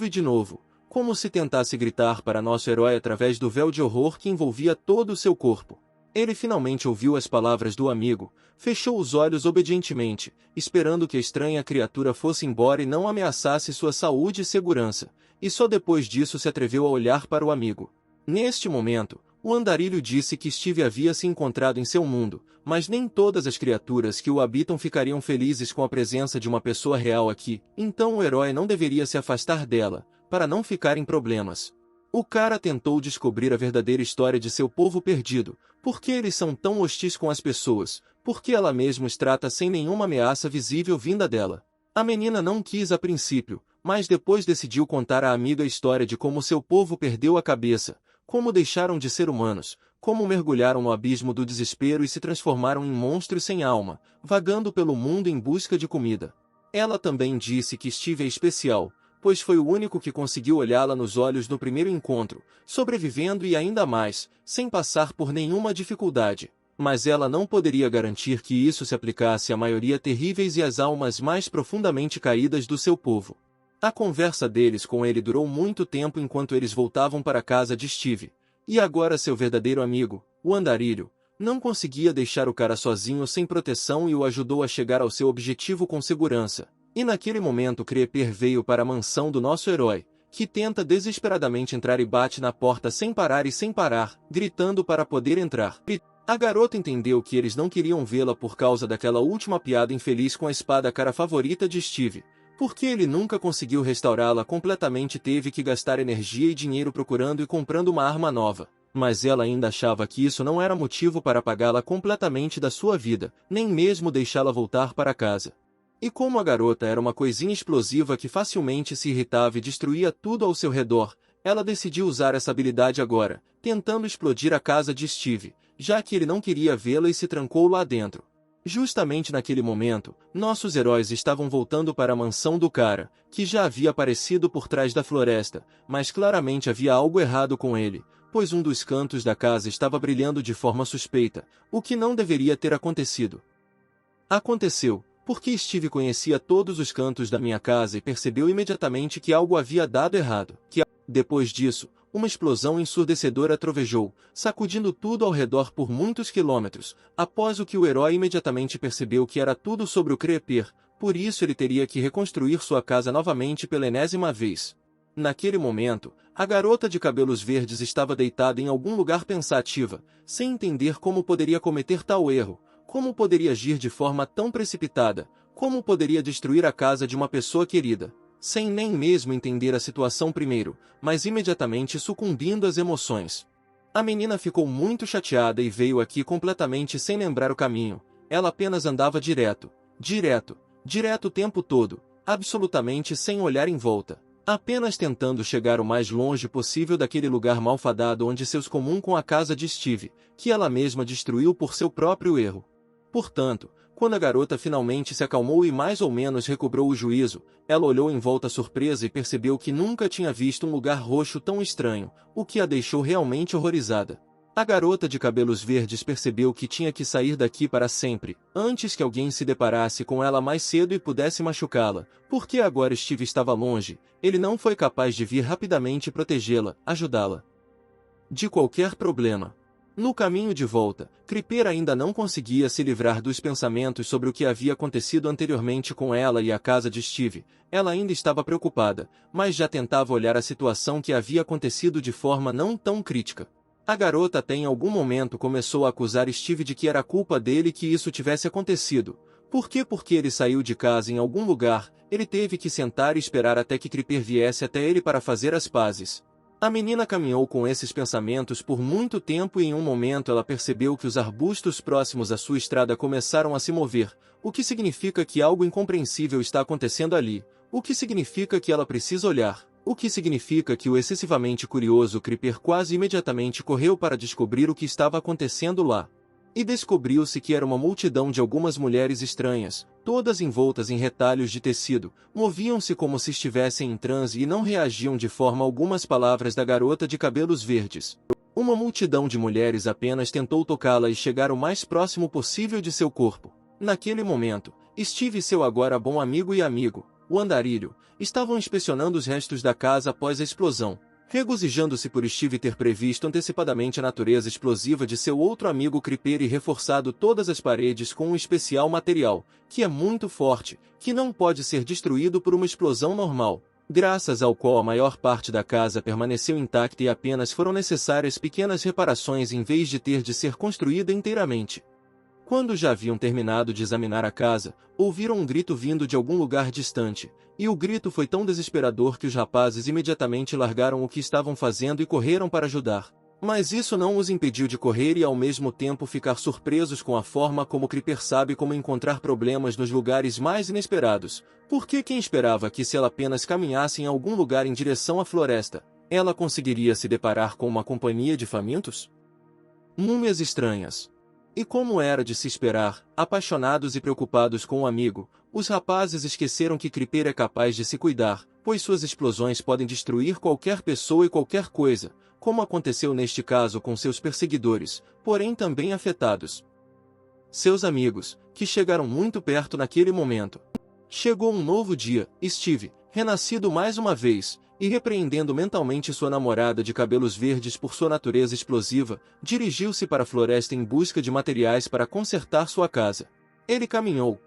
e de novo, como se tentasse gritar para nosso herói através do véu de horror que envolvia todo o seu corpo. Ele finalmente ouviu as palavras do amigo, fechou os olhos obedientemente, esperando que a estranha criatura fosse embora e não ameaçasse sua saúde e segurança, e só depois disso se atreveu a olhar para o amigo. Neste momento, o andarilho disse que Steve havia se encontrado em seu mundo, mas nem todas as criaturas que o habitam ficariam felizes com a presença de uma pessoa real aqui, então o herói não deveria se afastar dela, para não ficar em problemas. O cara tentou descobrir a verdadeira história de seu povo perdido, por que eles são tão hostis com as pessoas, por que ela mesma os trata sem nenhuma ameaça visível vinda dela. A menina não quis a princípio, mas depois decidiu contar à amiga a história de como seu povo perdeu a cabeça, como deixaram de ser humanos, como mergulharam no abismo do desespero e se transformaram em monstros sem alma, vagando pelo mundo em busca de comida. Ela também disse que Steve é especial, pois foi o único que conseguiu olhá-la nos olhos no primeiro encontro, sobrevivendo e ainda mais, sem passar por nenhuma dificuldade. Mas ela não poderia garantir que isso se aplicasse à maioria terríveis e às almas mais profundamente caídas do seu povo. A conversa deles com ele durou muito tempo enquanto eles voltavam para a casa de Steve, e agora seu verdadeiro amigo, o andarilho, não conseguia deixar o cara sozinho sem proteção e o ajudou a chegar ao seu objetivo com segurança. E naquele momento Creeper veio para a mansão do nosso herói, que tenta desesperadamente entrar e bate na porta sem parar e sem parar, gritando para poder entrar. A garota entendeu que eles não queriam vê-la por causa daquela última piada infeliz com a espada cara favorita de Steve. Porque ele nunca conseguiu restaurá-la completamente e teve que gastar energia e dinheiro procurando e comprando uma arma nova. Mas ela ainda achava que isso não era motivo para apagá-la completamente da sua vida, nem mesmo deixá-la voltar para casa. E como a garota era uma coisinha explosiva que facilmente se irritava e destruía tudo ao seu redor, ela decidiu usar essa habilidade agora, tentando explodir a casa de Steve, já que ele não queria vê-la e se trancou lá dentro. Justamente naquele momento, nossos heróis estavam voltando para a mansão do cara, que já havia aparecido por trás da floresta, mas claramente havia algo errado com ele, pois um dos cantos da casa estava brilhando de forma suspeita, o que não deveria ter acontecido. Aconteceu, porque Steve conhecia todos os cantos da minha casa e percebeu imediatamente que algo havia dado errado. Depois disso, uma explosão ensurdecedora trovejou, sacudindo tudo ao redor por muitos quilômetros, após o que o herói imediatamente percebeu que era tudo sobre o Creeper, por isso ele teria que reconstruir sua casa novamente pela enésima vez. Naquele momento, a garota de cabelos verdes estava deitada em algum lugar pensativa, sem entender como poderia cometer tal erro, como poderia agir de forma tão precipitada, como poderia destruir a casa de uma pessoa querida. Sem nem mesmo entender a situação primeiro, mas imediatamente sucumbindo às emoções. A menina ficou muito chateada e veio aqui completamente sem lembrar o caminho. Ela apenas andava direto o tempo todo, absolutamente sem olhar em volta. Apenas tentando chegar o mais longe possível daquele lugar malfadado onde seus comum com a casa de Steve, que ela mesma destruiu por seu próprio erro. Portanto, quando a garota finalmente se acalmou e mais ou menos recobrou o juízo, ela olhou em volta surpresa e percebeu que nunca tinha visto um lugar roxo tão estranho, o que a deixou realmente horrorizada. A garota de cabelos verdes percebeu que tinha que sair daqui para sempre, antes que alguém se deparasse com ela mais cedo e pudesse machucá-la, porque agora Steve estava longe, ele não foi capaz de vir rapidamente protegê-la, ajudá-la de qualquer problema. No caminho de volta, Creeper ainda não conseguia se livrar dos pensamentos sobre o que havia acontecido anteriormente com ela e a casa de Steve. Ela ainda estava preocupada, mas já tentava olhar a situação que havia acontecido de forma não tão crítica. A garota até em algum momento começou a acusar Steve de que era culpa dele que isso tivesse acontecido. Por quê? Porque ele saiu de casa em algum lugar, ele teve que sentar e esperar até que Creeper viesse até ele para fazer as pazes. A menina caminhou com esses pensamentos por muito tempo e em um momento ela percebeu que os arbustos próximos à sua estrada começaram a se mover, o que significa que algo incompreensível está acontecendo ali, o que significa que ela precisa olhar, o que significa que o excessivamente curioso Creeper quase imediatamente correu para descobrir o que estava acontecendo lá. E descobriu-se que era uma multidão de algumas mulheres estranhas, todas envoltas em retalhos de tecido, moviam-se como se estivessem em transe e não reagiam de forma alguma às palavras da garota de cabelos verdes. Uma multidão de mulheres apenas tentou tocá-la e chegar o mais próximo possível de seu corpo. Naquele momento, Steve e seu agora bom amigo e amigo, o andarilho, estavam inspecionando os restos da casa após a explosão. Regozijando-se por Steve ter previsto antecipadamente a natureza explosiva de seu outro amigo Creeper e reforçado todas as paredes com um especial material, que é muito forte, que não pode ser destruído por uma explosão normal, graças ao qual a maior parte da casa permaneceu intacta e apenas foram necessárias pequenas reparações em vez de ter de ser construída inteiramente. Quando já haviam terminado de examinar a casa, ouviram um grito vindo de algum lugar distante, e o grito foi tão desesperador que os rapazes imediatamente largaram o que estavam fazendo e correram para ajudar. Mas isso não os impediu de correr e ao mesmo tempo ficar surpresos com a forma como Creeper sabe como encontrar problemas nos lugares mais inesperados, porque quem esperava que se ela apenas caminhasse em algum lugar em direção à floresta, ela conseguiria se deparar com uma companhia de famintos? Múmias estranhas. E como era de se esperar, apaixonados e preocupados com o amigo, os rapazes esqueceram que Creeper é capaz de se cuidar, pois suas explosões podem destruir qualquer pessoa e qualquer coisa, como aconteceu neste caso com seus perseguidores, porém também afetados seus amigos, que chegaram muito perto naquele momento. Chegou um novo dia, Steve, renascido mais uma vez, e repreendendo mentalmente sua namorada de cabelos verdes por sua natureza explosiva, dirigiu-se para a floresta em busca de materiais para consertar sua casa. Ele caminhou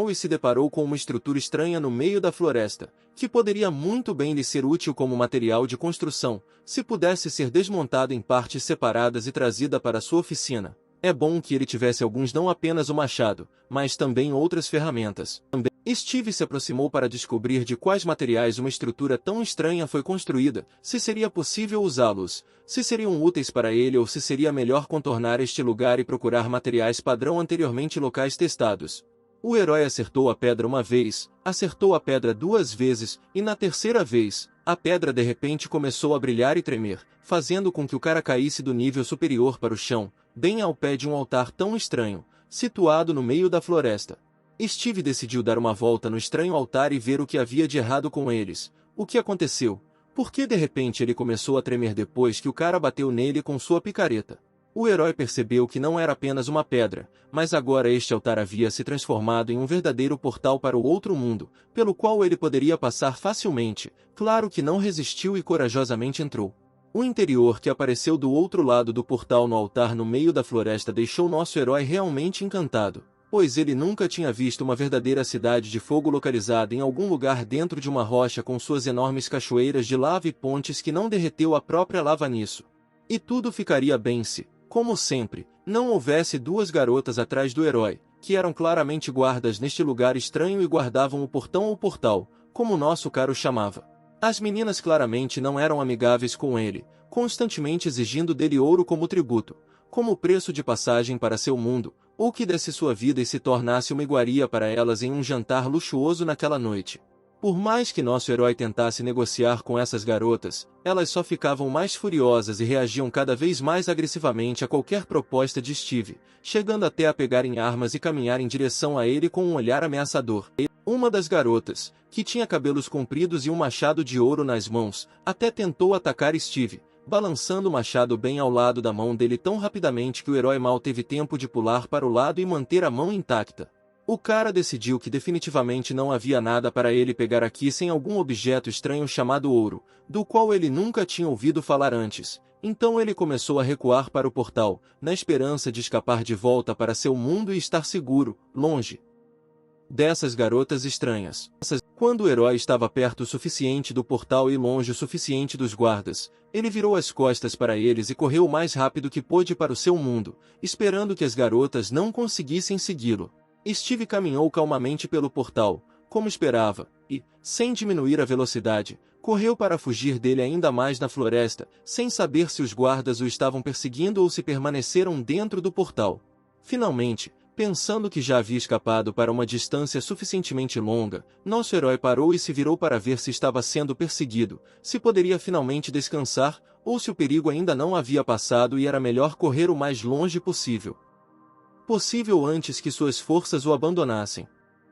e se deparou com uma estrutura estranha no meio da floresta, que poderia muito bem lhe ser útil como material de construção, se pudesse ser desmontada em partes separadas e trazida para sua oficina. É bom que ele tivesse alguns, não apenas o machado, mas também outras ferramentas. Steve se aproximou para descobrir de quais materiais uma estrutura tão estranha foi construída, se seria possível usá-los, se seriam úteis para ele ou se seria melhor contornar este lugar e procurar materiais padrão anteriormente locais testados. O herói acertou a pedra uma vez, acertou a pedra duas vezes, e na terceira vez, a pedra de repente começou a brilhar e tremer, fazendo com que o cara caísse do nível superior para o chão, bem ao pé de um altar tão estranho, situado no meio da floresta. Steve decidiu dar uma volta no estranho altar e ver o que havia de errado com eles. O que aconteceu? Por que de repente ele começou a tremer depois que o cara bateu nele com sua picareta? O herói percebeu que não era apenas uma pedra, mas agora este altar havia se transformado em um verdadeiro portal para o outro mundo, pelo qual ele poderia passar facilmente. Claro que não resistiu e corajosamente entrou. O interior que apareceu do outro lado do portal no altar no meio da floresta deixou nosso herói realmente encantado, pois ele nunca tinha visto uma verdadeira cidade de fogo localizada em algum lugar dentro de uma rocha com suas enormes cachoeiras de lava e pontes que não derreteu a própria lava nisso. E tudo ficaria bem se, como sempre, não houvesse duas garotas atrás do herói, que eram claramente guardas neste lugar estranho e guardavam o portão ou portal, como nosso caro chamava. As meninas claramente não eram amigáveis com ele, constantemente exigindo dele ouro como tributo, como preço de passagem para seu mundo, ou que desse sua vida e se tornasse uma iguaria para elas em um jantar luxuoso naquela noite. Por mais que nosso herói tentasse negociar com essas garotas, elas só ficavam mais furiosas e reagiam cada vez mais agressivamente a qualquer proposta de Steve, chegando até a pegarem armas e caminhar em direção a ele com um olhar ameaçador. Uma das garotas, que tinha cabelos compridos e um machado de ouro nas mãos, até tentou atacar Steve, balançando o machado bem ao lado da mão dele tão rapidamente que o herói mal teve tempo de pular para o lado e manter a mão intacta. O cara decidiu que definitivamente não havia nada para ele pegar aqui sem algum objeto estranho chamado ouro, do qual ele nunca tinha ouvido falar antes. Então ele começou a recuar para o portal, na esperança de escapar de volta para seu mundo e estar seguro, longe dessas garotas estranhas. Quando o herói estava perto o suficiente do portal e longe o suficiente dos guardas, ele virou as costas para eles e correu o mais rápido que pôde para o seu mundo, esperando que as garotas não conseguissem segui-lo. Steve caminhou calmamente pelo portal, como esperava, e, sem diminuir a velocidade, correu para fugir dele ainda mais na floresta, sem saber se os guardas o estavam perseguindo ou se permaneceram dentro do portal. Finalmente, pensando que já havia escapado para uma distância suficientemente longa, nosso herói parou e se virou para ver se estava sendo perseguido, se poderia finalmente descansar, ou se o perigo ainda não havia passado e era melhor correr o mais longe possível antes que suas forças o abandonassem.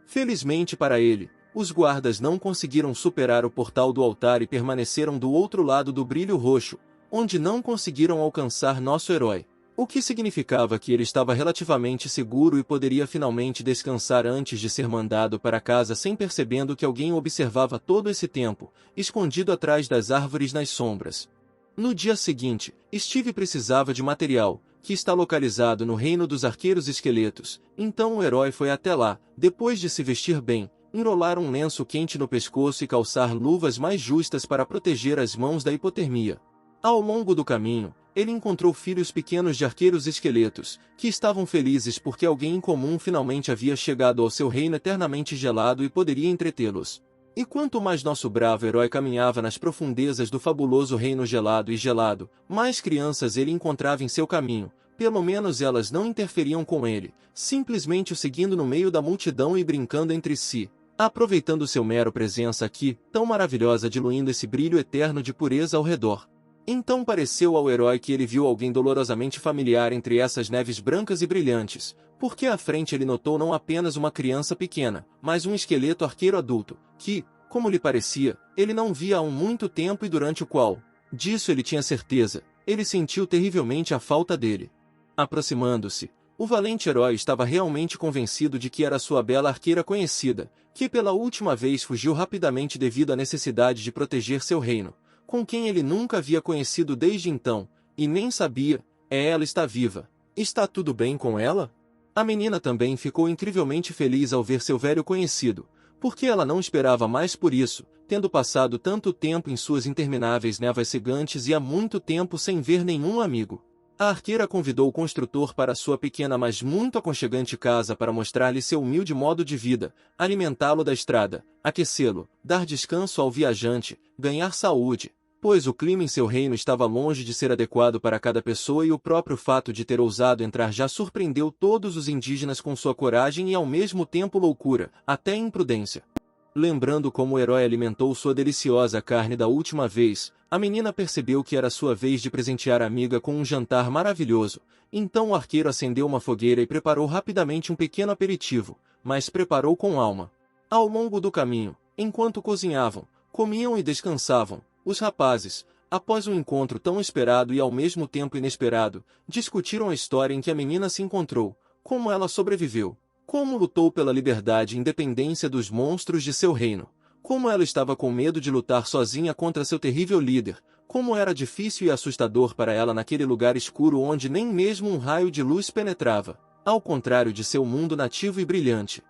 Felizmente para ele, os guardas não conseguiram superar o portal do altar e permaneceram do outro lado do brilho roxo, onde não conseguiram alcançar nosso herói. O que significava que ele estava relativamente seguro e poderia finalmente descansar antes de ser mandado para casa sem percebendo que alguém o observava todo esse tempo, escondido atrás das árvores nas sombras. No dia seguinte, Steve precisava de material, que está localizado no reino dos arqueiros esqueletos, então o herói foi até lá, depois de se vestir bem, enrolar um lenço quente no pescoço e calçar luvas mais justas para proteger as mãos da hipotermia. Ao longo do caminho, ele encontrou filhos pequenos de arqueiros esqueletos, que estavam felizes porque alguém incomum finalmente havia chegado ao seu reino eternamente gelado e poderia entretê-los. E quanto mais nosso bravo herói caminhava nas profundezas do fabuloso reino gelado e gelado, mais crianças ele encontrava em seu caminho, pelo menos elas não interferiam com ele, simplesmente o seguindo no meio da multidão e brincando entre si, aproveitando seu mero presença aqui, tão maravilhosa diluindo esse brilho eterno de pureza ao redor. Então pareceu ao herói que ele viu alguém dolorosamente familiar entre essas neves brancas e brilhantes, porque à frente ele notou não apenas uma criança pequena, mas um esqueleto arqueiro adulto, que, Como lhe parecia, ele não via há muito tempo e durante o qual, disso ele tinha certeza, ele sentiu terrivelmente a falta dele. Aproximando-se, o valente herói estava realmente convencido de que era sua bela arqueira conhecida, que pela última vez fugiu rapidamente devido à necessidade de proteger seu reino, com quem ele nunca havia conhecido desde então, e nem sabia, ela está viva. Está tudo bem com ela? A menina também ficou incrivelmente feliz ao ver seu velho conhecido, porque ela não esperava mais por isso, tendo passado tanto tempo em suas intermináveis névoas gigantes e há muito tempo sem ver nenhum amigo. A arqueira convidou o construtor para sua pequena mas muito aconchegante casa para mostrar-lhe seu humilde modo de vida, alimentá-lo da estrada, aquecê-lo, dar descanso ao viajante, ganhar saúde, pois o clima em seu reino estava longe de ser adequado para cada pessoa e o próprio fato de ter ousado entrar já surpreendeu todos os indígenas com sua coragem e ao mesmo tempo loucura, até imprudência. Lembrando como o herói alimentou sua deliciosa carne da última vez, a menina percebeu que era sua vez de presentear a amiga com um jantar maravilhoso. Então o arqueiro acendeu uma fogueira e preparou rapidamente um pequeno aperitivo, mas preparou com alma. Ao longo do caminho, enquanto cozinhavam, comiam e descansavam, os rapazes, após um encontro tão esperado e ao mesmo tempo inesperado, discutiram a história em que a menina se encontrou, como ela sobreviveu, como lutou pela liberdade e independência dos monstros de seu reino, como ela estava com medo de lutar sozinha contra seu terrível líder, como era difícil e assustador para ela naquele lugar escuro onde nem mesmo um raio de luz penetrava, ao contrário de seu mundo nativo e brilhante.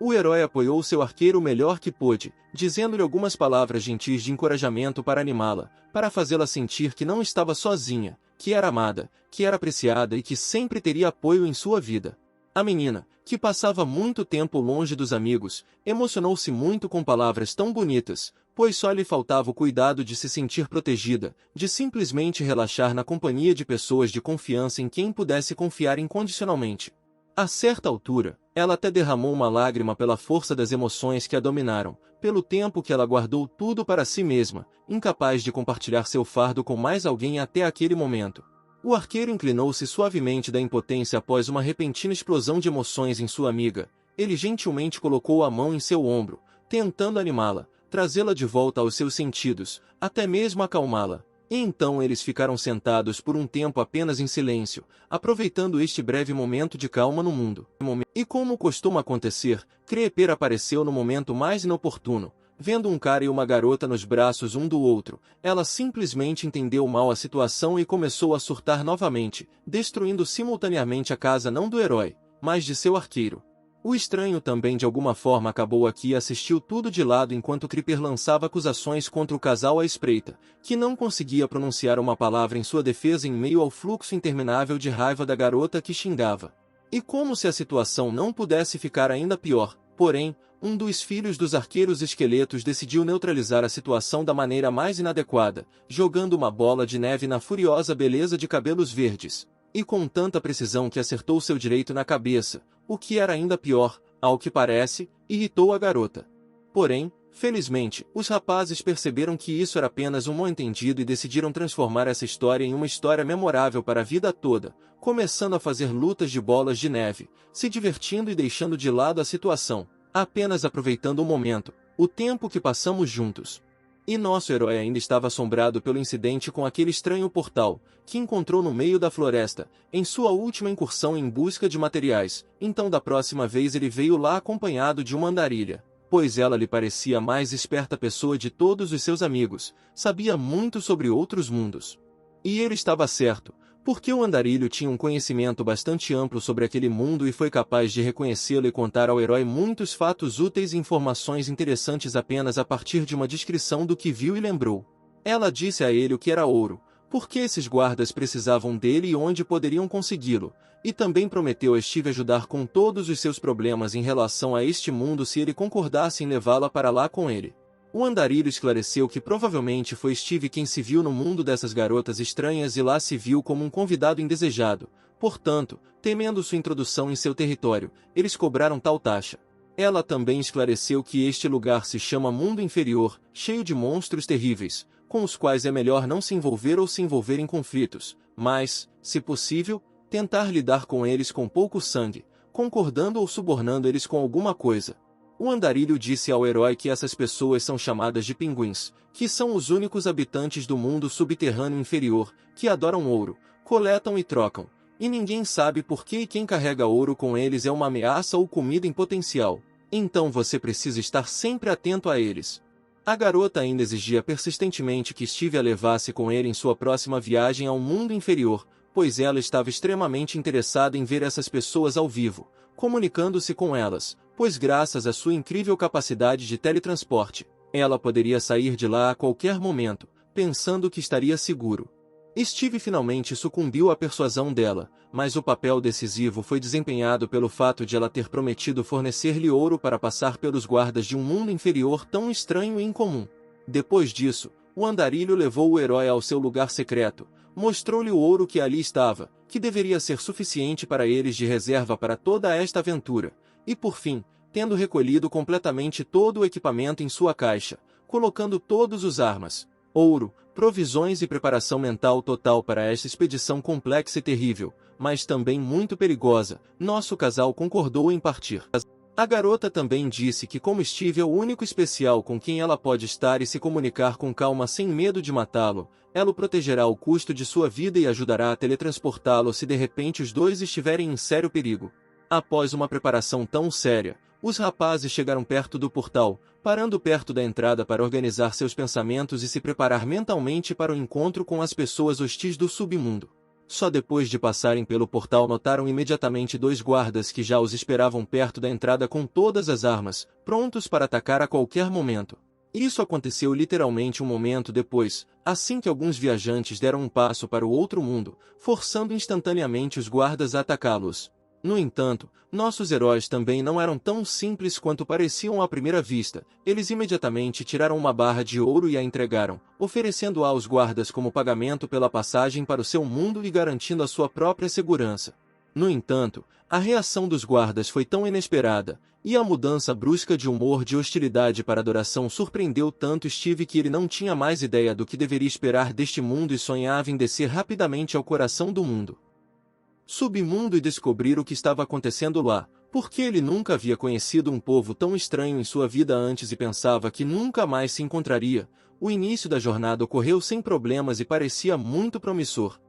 O herói apoiou seu arqueiro o melhor que pôde, dizendo-lhe algumas palavras gentis de encorajamento para animá-la, para fazê-la sentir que não estava sozinha, que era amada, que era apreciada e que sempre teria apoio em sua vida. A menina, que passava muito tempo longe dos amigos, emocionou-se muito com palavras tão bonitas, pois só lhe faltava o cuidado de se sentir protegida, de simplesmente relaxar na companhia de pessoas de confiança em quem pudesse confiar incondicionalmente. A certa altura, ela até derramou uma lágrima pela força das emoções que a dominaram, pelo tempo que ela guardou tudo para si mesma, incapaz de compartilhar seu fardo com mais alguém até aquele momento. O arqueiro inclinou-se suavemente da impotência após uma repentina explosão de emoções em sua amiga. Ele gentilmente colocou a mão em seu ombro, tentando animá-la, trazê-la de volta aos seus sentidos, até mesmo acalmá-la. E então eles ficaram sentados por um tempo apenas em silêncio, aproveitando este breve momento de calma no mundo. E como costuma acontecer, Creeper apareceu no momento mais inoportuno. Vendo um cara e uma garota nos braços um do outro, ela simplesmente entendeu mal a situação e começou a surtar novamente, destruindo simultaneamente a casa não do herói, mas de seu arqueiro. O estranho também de alguma forma acabou aqui e assistiu tudo de lado enquanto Creeper lançava acusações contra o casal à espreita, que não conseguia pronunciar uma palavra em sua defesa em meio ao fluxo interminável de raiva da garota que xingava. E como se a situação não pudesse ficar ainda pior, porém, um dos filhos dos arqueiros esqueletos decidiu neutralizar a situação da maneira mais inadequada, jogando uma bola de neve na furiosa beleza de cabelos verdes, e com tanta precisão que acertou seu direito na cabeça, o que era ainda pior, ao que parece, irritou a garota. Porém, felizmente, os rapazes perceberam que isso era apenas um mal-entendido e decidiram transformar essa história em uma história memorável para a vida toda, começando a fazer lutas de bolas de neve, se divertindo e deixando de lado a situação, apenas aproveitando o momento, o tempo que passamos juntos. E nosso herói ainda estava assombrado pelo incidente com aquele estranho portal, que encontrou no meio da floresta, em sua última incursão em busca de materiais. Então da próxima vez ele veio lá acompanhado de uma andarilha, pois ela lhe parecia a mais esperta pessoa de todos os seus amigos, sabia muito sobre outros mundos. E ele estava certo, porque o andarilho tinha um conhecimento bastante amplo sobre aquele mundo e foi capaz de reconhecê-lo e contar ao herói muitos fatos úteis e informações interessantes apenas a partir de uma descrição do que viu e lembrou. Ela disse a ele o que era ouro, porque esses guardas precisavam dele e onde poderiam consegui-lo, e também prometeu a Steve ajudar com todos os seus problemas em relação a este mundo se ele concordasse em levá-la para lá com ele. O andarilho esclareceu que provavelmente foi Steve quem se viu no mundo dessas garotas estranhas e lá se viu como um convidado indesejado. Portanto, temendo sua introdução em seu território, eles cobraram tal taxa. Ela também esclareceu que este lugar se chama Mundo Inferior, cheio de monstros terríveis, com os quais é melhor não se envolver ou se envolver em conflitos, mas, se possível, tentar lidar com eles com pouco sangue, concordando ou subornando eles com alguma coisa. O andarilho disse ao herói que essas pessoas são chamadas de pinguins, que são os únicos habitantes do mundo subterrâneo inferior, que adoram ouro, coletam e trocam, e ninguém sabe por que quem carrega ouro com eles é uma ameaça ou comida em potencial. Então você precisa estar sempre atento a eles. A garota ainda exigia persistentemente que Steve a levasse com ele em sua próxima viagem ao mundo inferior, pois ela estava extremamente interessada em ver essas pessoas ao vivo, comunicando-se com elas, pois graças à sua incrível capacidade de teletransporte, ela poderia sair de lá a qualquer momento, pensando que estaria seguro. Steve finalmente sucumbiu à persuasão dela, mas o papel decisivo foi desempenhado pelo fato de ela ter prometido fornecer-lhe ouro para passar pelos guardas de um mundo inferior tão estranho e incomum. Depois disso, o andarilho levou o herói ao seu lugar secreto, mostrou-lhe o ouro que ali estava, que deveria ser suficiente para eles de reserva para toda esta aventura, e por fim, tendo recolhido completamente todo o equipamento em sua caixa, colocando todos os armas, ouro, provisões e preparação mental total para esta expedição complexa e terrível, mas também muito perigosa, nosso casal concordou em partir. A garota também disse que como Steve é o único especial com quem ela pode estar e se comunicar com calma sem medo de matá-lo, ela o protegerá ao custo de sua vida e ajudará a teletransportá-lo se de repente os dois estiverem em sério perigo. Após uma preparação tão séria, os rapazes chegaram perto do portal, parando perto da entrada para organizar seus pensamentos e se preparar mentalmente para o encontro com as pessoas hostis do submundo. Só depois de passarem pelo portal notaram imediatamente dois guardas que já os esperavam perto da entrada com todas as armas, prontos para atacar a qualquer momento. Isso aconteceu literalmente um momento depois, assim que alguns viajantes deram um passo para o outro mundo, forçando instantaneamente os guardas a atacá-los. No entanto, nossos heróis também não eram tão simples quanto pareciam à primeira vista. Eles imediatamente tiraram uma barra de ouro e a entregaram, oferecendo-a aos guardas como pagamento pela passagem para o seu mundo e garantindo a sua própria segurança. No entanto, a reação dos guardas foi tão inesperada, e a mudança brusca de humor de hostilidade para adoração surpreendeu tanto Steve que ele não tinha mais ideia do que deveria esperar deste mundo e sonhava em descer rapidamente ao coração do mundo submundo e descobrir o que estava acontecendo lá, porque ele nunca havia conhecido um povo tão estranho em sua vida antes e pensava que nunca mais se encontraria. O início da jornada ocorreu sem problemas e parecia muito promissor.